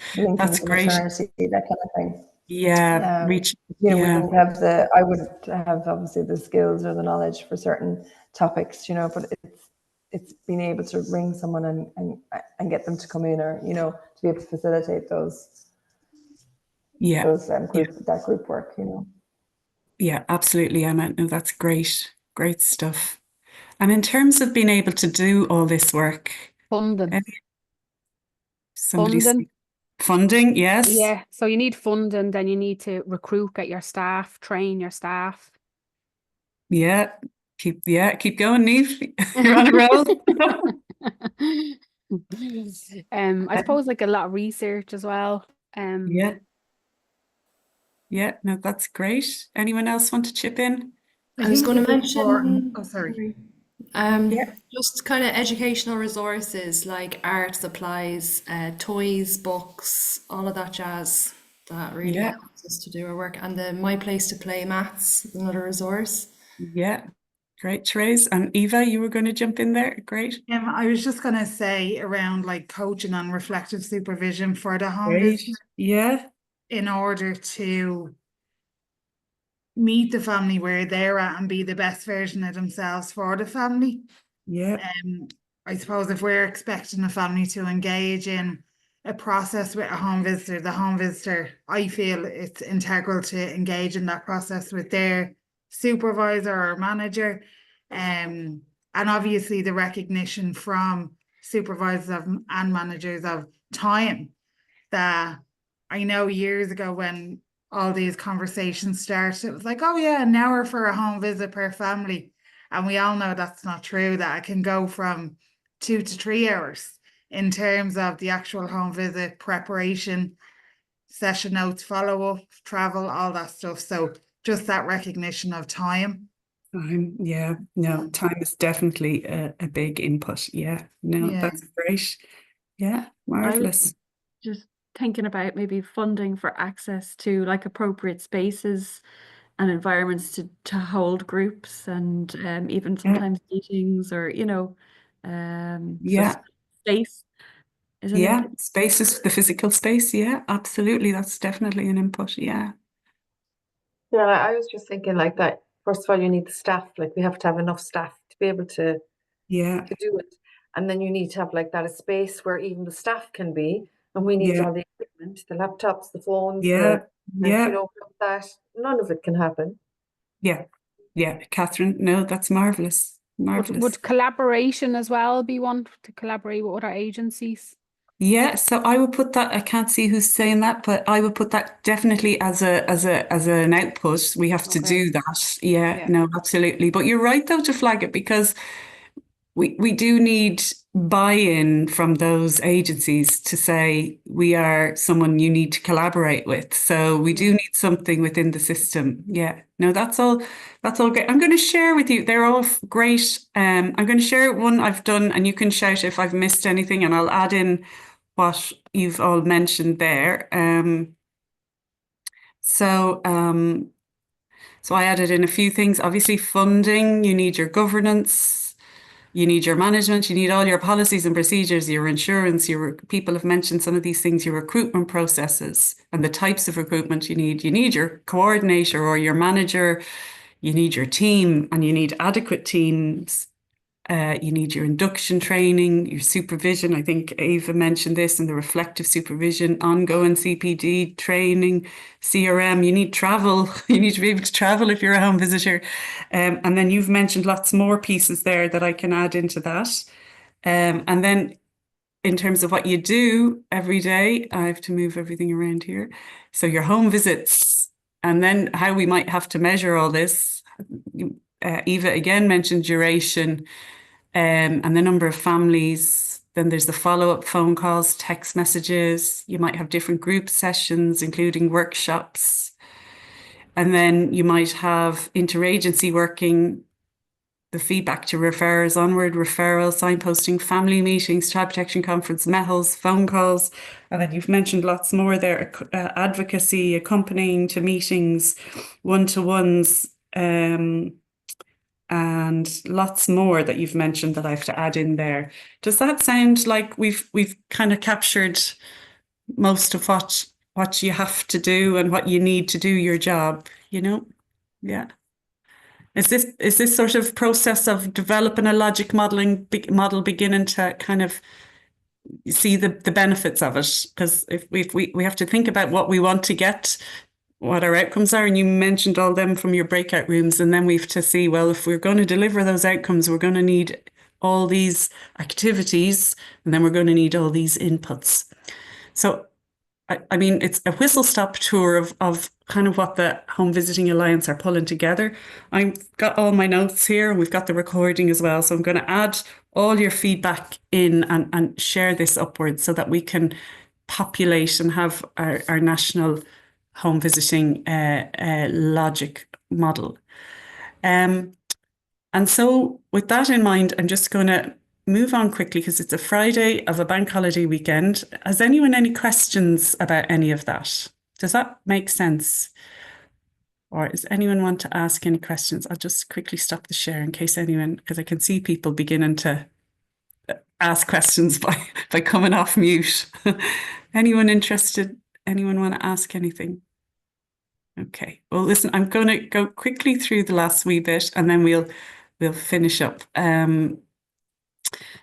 great. That kind of thing. Yeah, you know, I wouldn't have obviously the skills or the knowledge for certain topics, you know, but it's being able to ring someone and get them to come in, or, you know, to be able to facilitate those. That group work, you know. Yeah, absolutely, Emma. No, that's great. Great stuff. And in terms of being able to do all this work, funding, yes. Yeah, so you need funding, then you need to recruit, get your staff, train your staff. Yeah, keep going, Niamh. You're on a roll. I suppose like a lot of research as well. Yeah, no, that's great. Anyone else want to chip in? I was going to mention. Oh, sorry. Just kind of educational resources like art supplies, toys, books, all of that jazz that really Yeah. helps us to do our work. And the My Place to Play maths is another resource. Yeah. Great, Therese. And Eva, you were going to jump in there. Great. I was just gonna say around like coaching and reflective supervision for the home Great. visitor Yeah. in order to meet the family where they're at and be the best version of themselves for the family. Yeah. I suppose if we're expecting a family to engage in a process with a home visitor, the home visitor, I feel it's integral to engage in that process with their supervisor or manager. And obviously the recognition from supervisors and managers of time that I know years ago when all these conversations started, it was like, oh yeah, an hour for a home visit per family. And we all know that's not true, that it can go from 2 to 3 hours in terms of the actual home visit preparation, session notes, follow-up, travel, all that stuff. So just that recognition of time. Time, yeah. No, time is definitely a big input. Yeah. No, Yeah. that's great. Yeah, I was marvelous. just thinking about maybe funding for access to like appropriate spaces and environments to hold groups and even sometimes meetings or so Yeah. space is an Yeah, input. spaces, the physical space. Yeah, absolutely. That's definitely an input. Yeah. Yeah, I was just thinking like that. First of all, you need the staff. Like we have to have enough staff to be able to Yeah. do it. And then you need to have like that a space where even the staff can be. And we need Yeah. all the equipment, the laptops, the phones, Yeah. and Yeah. you know, that none of it can happen. Yeah. Yeah. Catherine, no, that's marvelous. Marvelous. Would collaboration as well be one to collaborate with other agencies? Yeah, so I would put that, I can't see who's saying that, but I would put that definitely as an output. We have to do that. Yeah, no, absolutely. But you're right though to flag it because we do need buy-in from those agencies to say we are someone you need to collaborate with. So we do need something within the system. Yeah. No, that's all great. I'm going to share with you. They're all great. I'm going to share one I've done and you can shout if I've missed anything and I'll add in what you've all mentioned there. So I added in a few things. Obviously funding, you need your governance. You need your management, you need all your policies and procedures, your insurance, people have mentioned some of these things, your recruitment processes and the types of recruitment you need. You need your coordinator or your manager, you need your team and you need adequate teams. You need your induction training, your supervision. I think Ava mentioned this in the reflective supervision, ongoing CPD training, CRM. You need travel. You need to be able to travel if you're a home visitor. And then you've mentioned lots more pieces there that I can add into that. And then in terms of what you do every day, I have to move everything around here. So your home visits and then how we might have to measure all this. Eva again mentioned duration. And the number of families, then there's the follow-up phone calls, text messages. You might have different group sessions, including workshops. And then you might have interagency working, the feedback to referrers, onward referrals, signposting, family meetings, child protection conference, MEHLs, phone calls. And then you've mentioned lots more there, advocacy, accompanying to meetings, one-to-ones, and lots more that you've mentioned that I have to add in there. Does that sound like we've kind of captured most of what you have to do and what you need to do your job, Yeah. Is this sort of process of developing a logic model beginning to kind of see the benefits of it? Because if we have to think about what we want to get, what our outcomes are, and you mentioned all them from your breakout rooms, and then we have to see, well, if we're going to deliver those outcomes, we're going to need all these activities, and then we're going to need all these inputs. So, I mean, it's a whistle-stop tour of kind of what the Home Visiting Alliance are pulling together. I've got all my notes here, and we've got the recording as well, so I'm going to add all your feedback in and share this upwards so that we can populate and have our national home visiting logic model. And And so with that in mind, I'm just going to move on quickly because it's a Friday of a bank holiday weekend. Has anyone any questions about any of that? Does that make sense? Or does anyone want to ask any questions? I'll just quickly stop the share in case anyone, because I can see people beginning to ask questions by coming off mute. Anyone interested? Anyone want to ask anything? Okay. Well, listen, I'm going to go quickly through the last wee bit and then we'll finish up.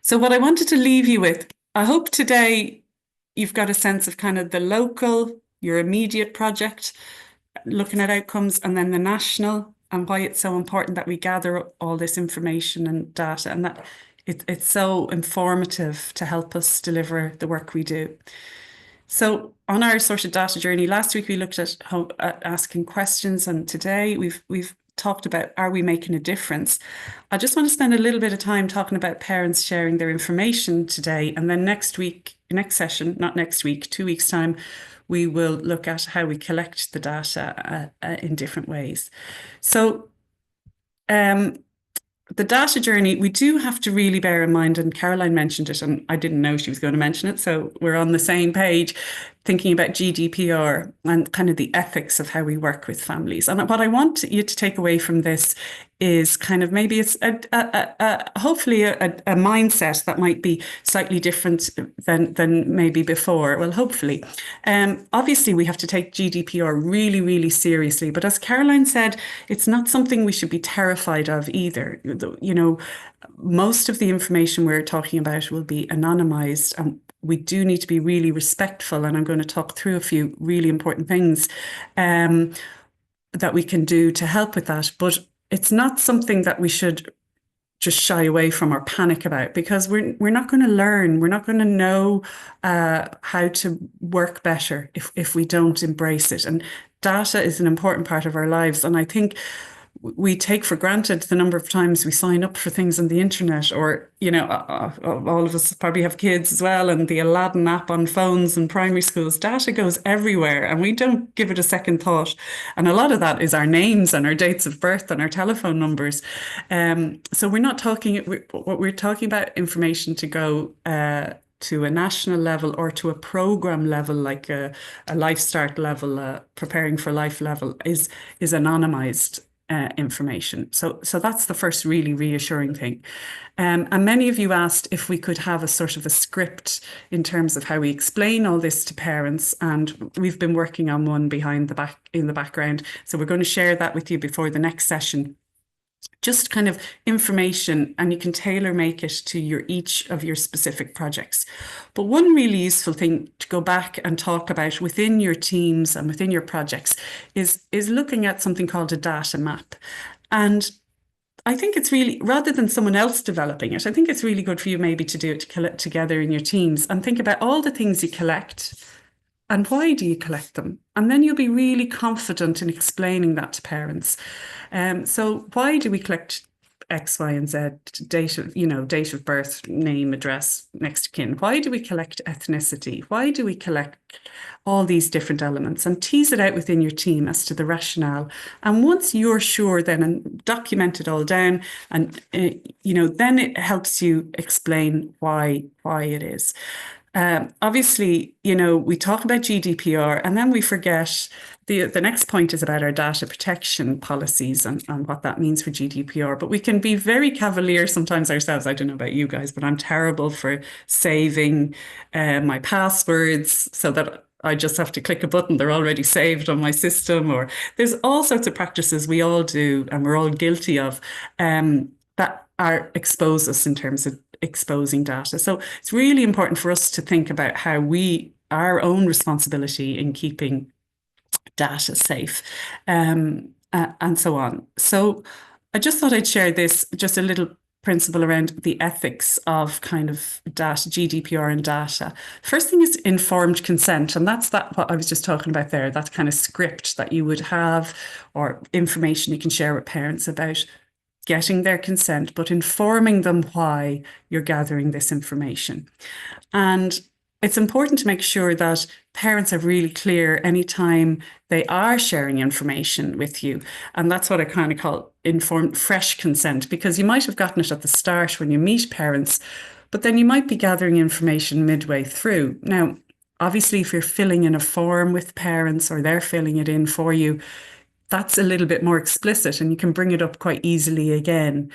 So what I wanted to leave you with, I hope today you've got a sense of kind of the local, your immediate project, looking at outcomes, and then the national, and why it's so important that we gather all this information and data, and that it's so informative to help us deliver the work we do. So on our sort of data journey, last week we looked at asking questions, and today we've talked about, are we making a difference? I just want to spend a little bit of time talking about parents sharing their information today, and then next session, not next week, 2 weeks time, we will look at how we collect the data in different ways. So the data journey, we do have to really bear in mind, and Caroline mentioned it, and I didn't know she was going to mention it, so we're on the same page, thinking about GDPR and kind of the ethics of how we work with families. And what I want you to take away from this is kind of maybe it's hopefully a mindset that might be slightly different than maybe before. Well, hopefully. Obviously, we have to take GDPR really, really seriously. But as Caroline said, it's not something we should be terrified of either. You know, most of the information we're talking about will be anonymized, and we do need to be really respectful. And I'm going to talk through a few really important things that we can do to help with that. But it's not something that we should just shy away from or panic about, because we're not going to learn, we're not going to know how to work better if we don't embrace it. And data is an important part of our lives. And I think we take for granted the number of times we sign up for things on the internet, or, you know, all of us probably have kids as well, and the Aladdin app on phones in primary schools. Data goes everywhere and we don't give it a second thought. And a lot of that is our names and our dates of birth and our telephone numbers. So we're not talking, we're talking about information to go to a national level or to a program level, like a Life Start level, Preparing for Life level, is anonymized information. So that's the first really reassuring thing. And many of you asked if we could have a sort of a script in terms of how we explain all this to parents, and we've been working on one in the background. So we're going to share that with you before the next session. Just kind of information, and you can tailor make it to each of your specific projects. But one really useful thing to go back and talk about within your teams and within your projects is looking at something called a data map. And I think it's really, rather than someone else developing it, I think it's really good for you maybe to do it together in your teams and think about all the things you collect and why do you collect them? And then you'll be really confident in explaining that to parents. So why do we collect X, Y, and Z, date of birth, name, address, next of kin? Why do we collect ethnicity? Why do we collect all these different elements? And tease it out within your team as to the rationale. And once you're sure then and document it all down, and then it helps you explain why it is. Obviously, we talk about GDPR and then we forget the next point is about our data protection policies and what that means for GDPR. But we can be very cavalier sometimes ourselves. I don't know about you guys, but I'm terrible for saving my passwords so that I just have to click a button. They're already saved on my system. Or there's all sorts of practices we all do and we're all guilty of that expose us in terms of exposing data. So it's really important for us to think about how our own responsibility in keeping data safe and so on. So I just thought I'd share this, just a little principle around the ethics of kind of data, GDPR and data. First thing is informed consent, and that's what I was just talking about there, that kind of script that you would have or information you can share with parents about getting their consent, but informing them why you're gathering this information. And it's important to make sure that parents are really clear anytime they are sharing information with you. And that's what I kind of call informed fresh consent, because you might have gotten it at the start when you meet parents, but then you might be gathering information midway through. Now, obviously, if you're filling in a form with parents or they're filling it in for you, that's a little bit more explicit and you can bring it up quite easily again.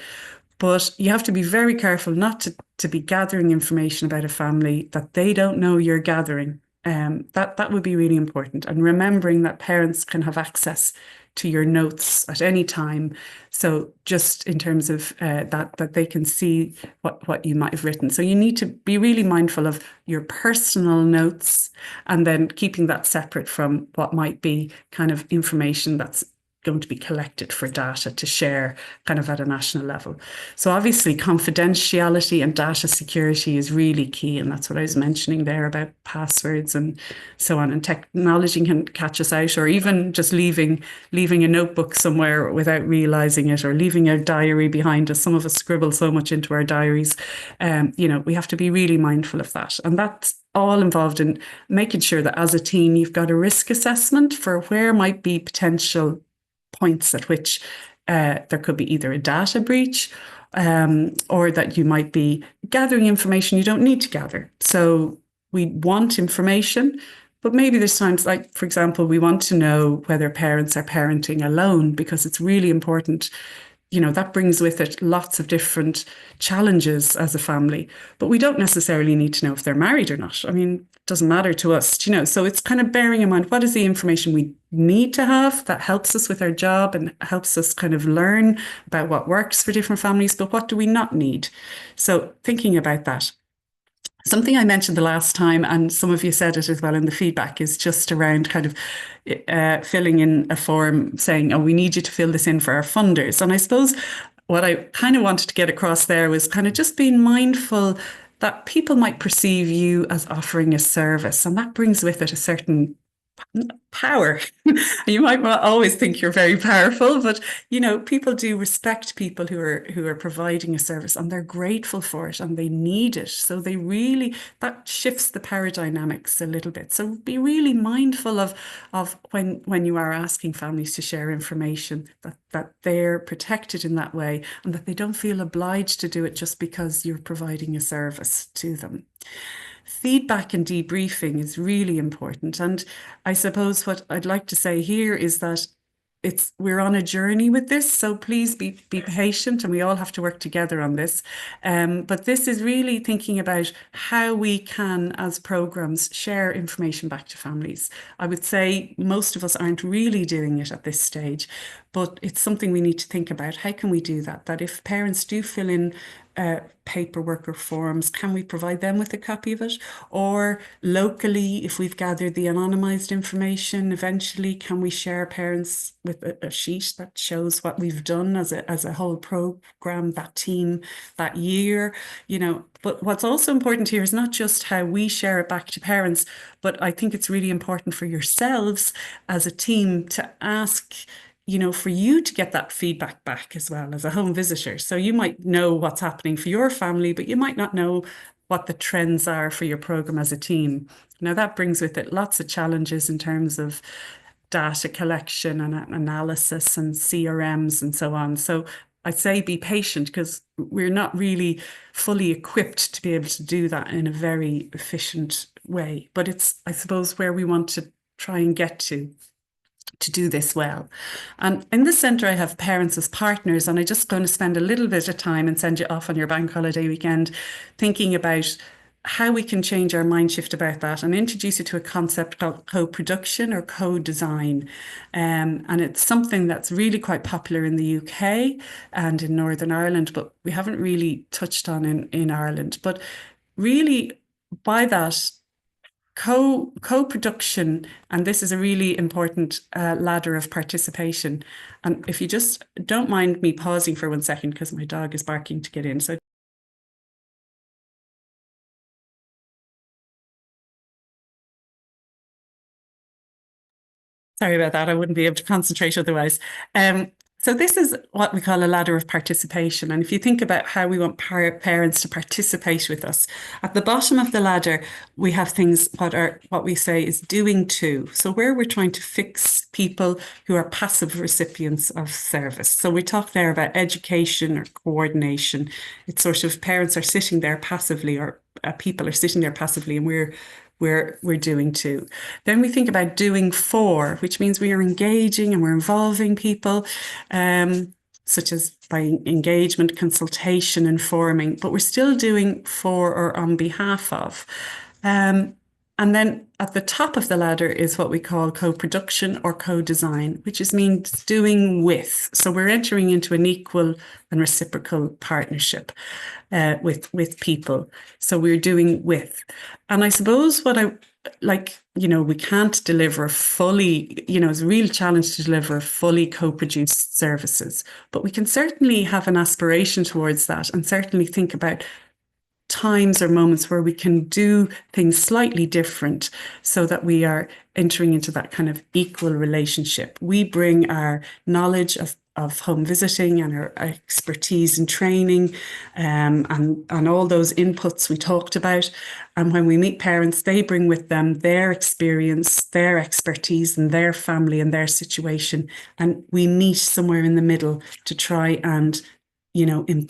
But you have to be very careful not to be gathering information about a family that they don't know you're gathering. That would be really important. And remembering that parents can have access to your notes at any time. So just in terms of that they can see what you might have written. So you need to be really mindful of your personal notes and then keeping that separate from what might be kind of information that's going to be collected for data to share kind of at a national level. So obviously confidentiality and data security is really key, and that's what I was mentioning there about passwords and so on. And technology can catch us out, or even just leaving a notebook somewhere without realizing it, or leaving a diary behind us. Some of us scribble so much into our diaries. We have to be really mindful of that, and that's all involved in making sure that as a team you've got a risk assessment for where might be potential points at which there could be either a data breach or that you might be gathering information you don't need to gather. So we want information, but maybe there's times like, for example, we want to know whether parents are parenting alone, because it's really important. That brings with it lots of different challenges as a family, but we don't necessarily need to know if they're married or not. I mean, it doesn't matter to us, so it's kind of bearing in mind what is the information we need to have that helps us with our job and helps us kind of learn about what works for different families, but what do we not need? So thinking about that. Something I mentioned the last time, and some of you said it as well in the feedback, is just around kind of filling in a form saying, oh, we need you to fill this in for our funders. And I suppose what I kind of wanted to get across there was kind of just being mindful that people might perceive you as offering a service, and that brings with it a certain power. You might not always think you're very powerful, but people do respect people who are providing a service, and they're grateful for it and they need it. So that shifts the power dynamics a little bit. So be really mindful of when you are asking families to share information, that they're protected in that way, and that they don't feel obliged to do it just because you're providing a service to them. Feedback and debriefing is really important. And I suppose what I'd like to say here is that we're on a journey with this, so please be patient, and we all have to work together on this. But this is really thinking about how we can, as programs, share information back to families. I would say most of us aren't really doing it at this stage, but it's something we need to think about. How can we do that? That if parents do fill in paperwork or forms, can we provide them with a copy of it? Or locally, if we've gathered the anonymized information, eventually can we share parents with a sheet that shows what we've done as a whole program, that team, that year? But what's also important here is not just how we share it back to parents, but I think it's really important for yourselves as a team to ask, for you to get that feedback back as well as a home visitor. So you might know what's happening for your family, but you might not know what the trends are for your program as a team. Now that brings with it lots of challenges in terms of data collection and analysis and CRMs and so on. So I'd say be patient, because we're not really fully equipped to be able to do that in a very efficient way. But it's, I suppose, where we want to try and get to do this well. And in the centre, I have parents as partners, and I'm just going to spend a little bit of time and send you off on your bank holiday weekend thinking about how we can change our mind shift about that and introduce you to a concept called co-production or co-design. And it's something that's really quite popular in the UK and in Northern Ireland, but we haven't really touched on in Ireland. But really, by that, co-production, and this is a really important ladder of participation. And if you just don't mind me pausing for 1 second, because my dog is barking to get in. So sorry about that. I wouldn't be able to concentrate otherwise. So this is what we call a ladder of participation. And if you think about how we want parents to participate with us, at the bottom of the ladder, we have things what we say is doing to. So where we're trying to fix people who are passive recipients of service. So we talk there about education or coordination. It's sort of parents are sitting there passively, or people are sitting there passively, and we're doing to. Then we think about doing for, which means we are engaging and we're involving people, such as by engagement, consultation, informing, but we're still doing for or on behalf of. And then at the top of the ladder is what we call co-production or co-design, which means doing with. So we're entering into an equal and reciprocal partnership with people. So we're doing with. And I suppose what I like, we can't deliver fully, it's a real challenge to deliver fully co-produced services, but we can certainly have an aspiration towards that, and certainly think about times or moments where we can do things slightly different so that we are entering into that kind of equal relationship. We bring our knowledge of home visiting and our expertise in training and all those inputs we talked about. And when we meet parents, they bring with them their experience, their expertise and their family and their situation. And we meet somewhere in the middle to try and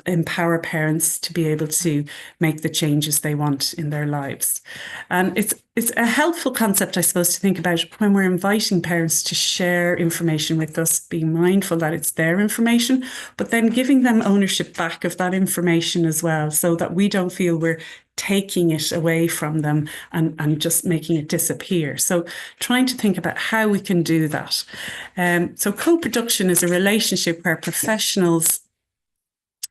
empower parents to be able to make the changes they want in their lives. And it's a helpful concept, I suppose, to think about when we're inviting parents to share information with us, being mindful that it's their information, but then giving them ownership back of that information as well, so that we don't feel we're taking it away from them and just making it disappear. So trying to think about how we can do that. So co-production is a relationship where professionals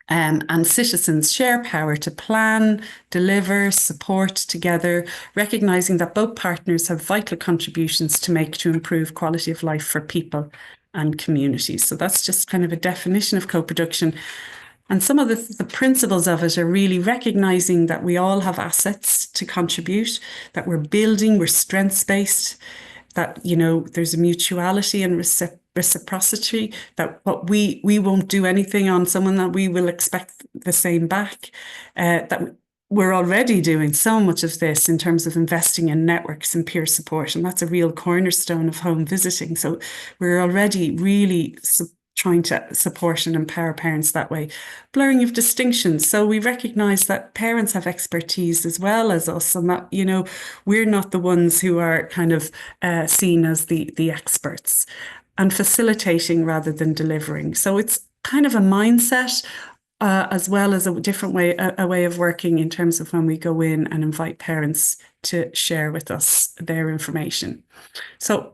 and citizens share power to plan, deliver, support together, recognising that both partners have vital contributions to make to improve quality of life for people and communities. So that's just kind of a definition of co-production. And some of the principles of it are really recognising that we all have assets to contribute, that we're building, we're strengths-based, that, there's a mutuality and reciprocity, that what we won't do anything on someone that we will expect the same back, that we're already doing so much of this in terms of investing in networks and peer support, and that's a real cornerstone of home visiting. So we're already really trying to support and empower parents that way. Blurring of distinctions. So we recognise that parents have expertise as well as us, and that, we're not the ones who are kind of seen as the experts, and facilitating rather than delivering. So it's kind of a mindset as well as a different way, a way of working in terms of when we go in and invite parents to share with us their information. So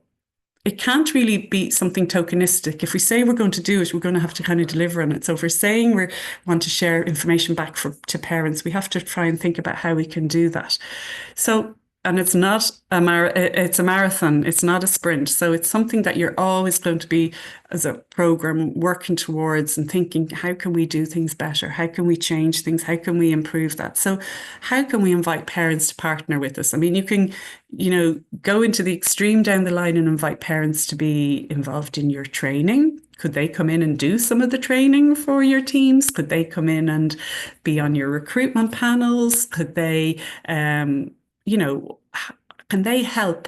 it can't really be something tokenistic. If we say we're going to do it, we're going to have to kind of deliver on it. So if we're saying we want to share information back to parents, we have to try and think about how we can do that. So, and it's not it's a marathon, it's not a sprint. So it's something that you're always going to be, as a program, working towards and thinking, how can we do things better? How can we change things? How can we improve that? So how can we invite parents to partner with us? I mean, you can, go into the extreme down the line and invite parents to be involved in your training. Could they come in and do some of the training for your teams? Could they come in and be on your recruitment panels? Could they, can they help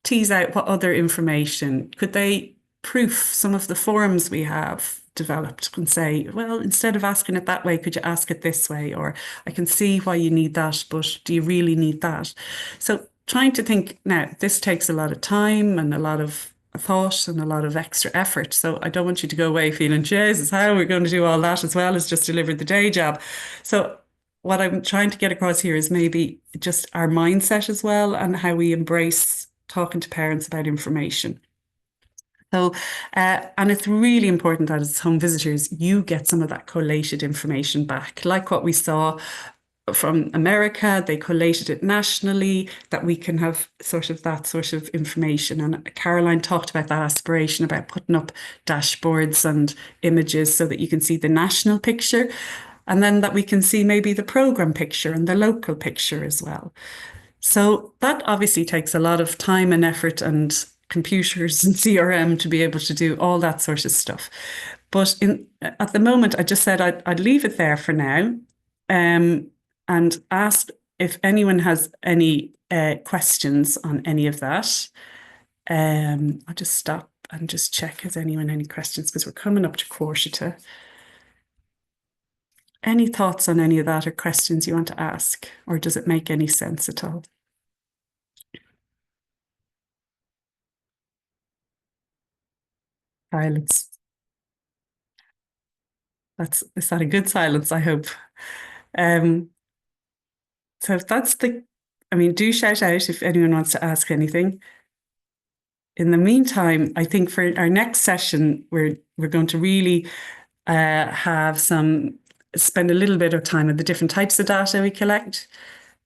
tease out what other information? Could they proof some of the forms we have developed and say, well, instead of asking it that way, could you ask it this way? Or I can see why you need that, but do you really need that? So trying to think, now, this takes a lot of time and a lot of thought and a lot of extra effort. So I don't want you to go away feeling, Jesus, how are we going to do all that as well as just deliver the day job? So what I'm trying to get across here is maybe just our mindset as well, and how we embrace talking to parents about information. So, and it's really important that as home visitors, you get some of that collated information back, like what we saw from America. They collated it nationally, that we can have that sort of information. And Caroline talked about that aspiration about putting up dashboards and images so that you can see the national picture. And then that we can see maybe the program picture and the local picture as well. So that obviously takes a lot of time and effort and computers and CRM to be able to do all that sort of stuff. But at the moment, I just said I'd leave it there for now, and ask if anyone has any questions on any of that. I'll just stop and just check, has anyone any questions, because we're coming up to 1:45. Any thoughts on any of that or questions you want to ask, or does it make any sense at all? Silence. Is that a good silence? I hope. So if that's do shout out if anyone wants to ask anything. In the meantime, I think for our next session, we're going to really spend a little bit of time on the different types of data we collect,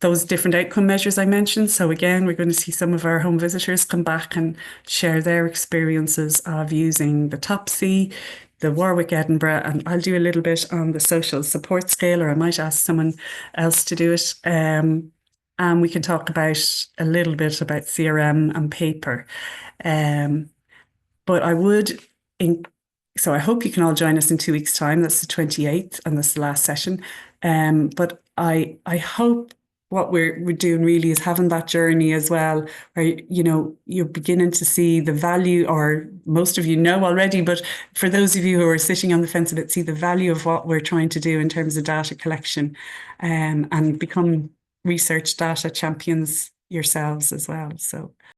those different outcome measures I mentioned. So again, we're going to see some of our home visitors come back and share their experiences of using the TOPSY, the Warwick Edinburgh, and I'll do a little bit on the social support scale, or I might ask someone else to do it. And we can talk about a little bit about CRM and paper. But I would, so I hope you can all join us in 2 weeks' time. That's the 28th, and that's the last session. But I hope what we're doing really is having that journey as well, where you're beginning to see the value, or most of you know already, but for those of you who are sitting on the fence a bit, see the value of what we're trying to do in terms of data collection, and become research data champions yourselves as well. So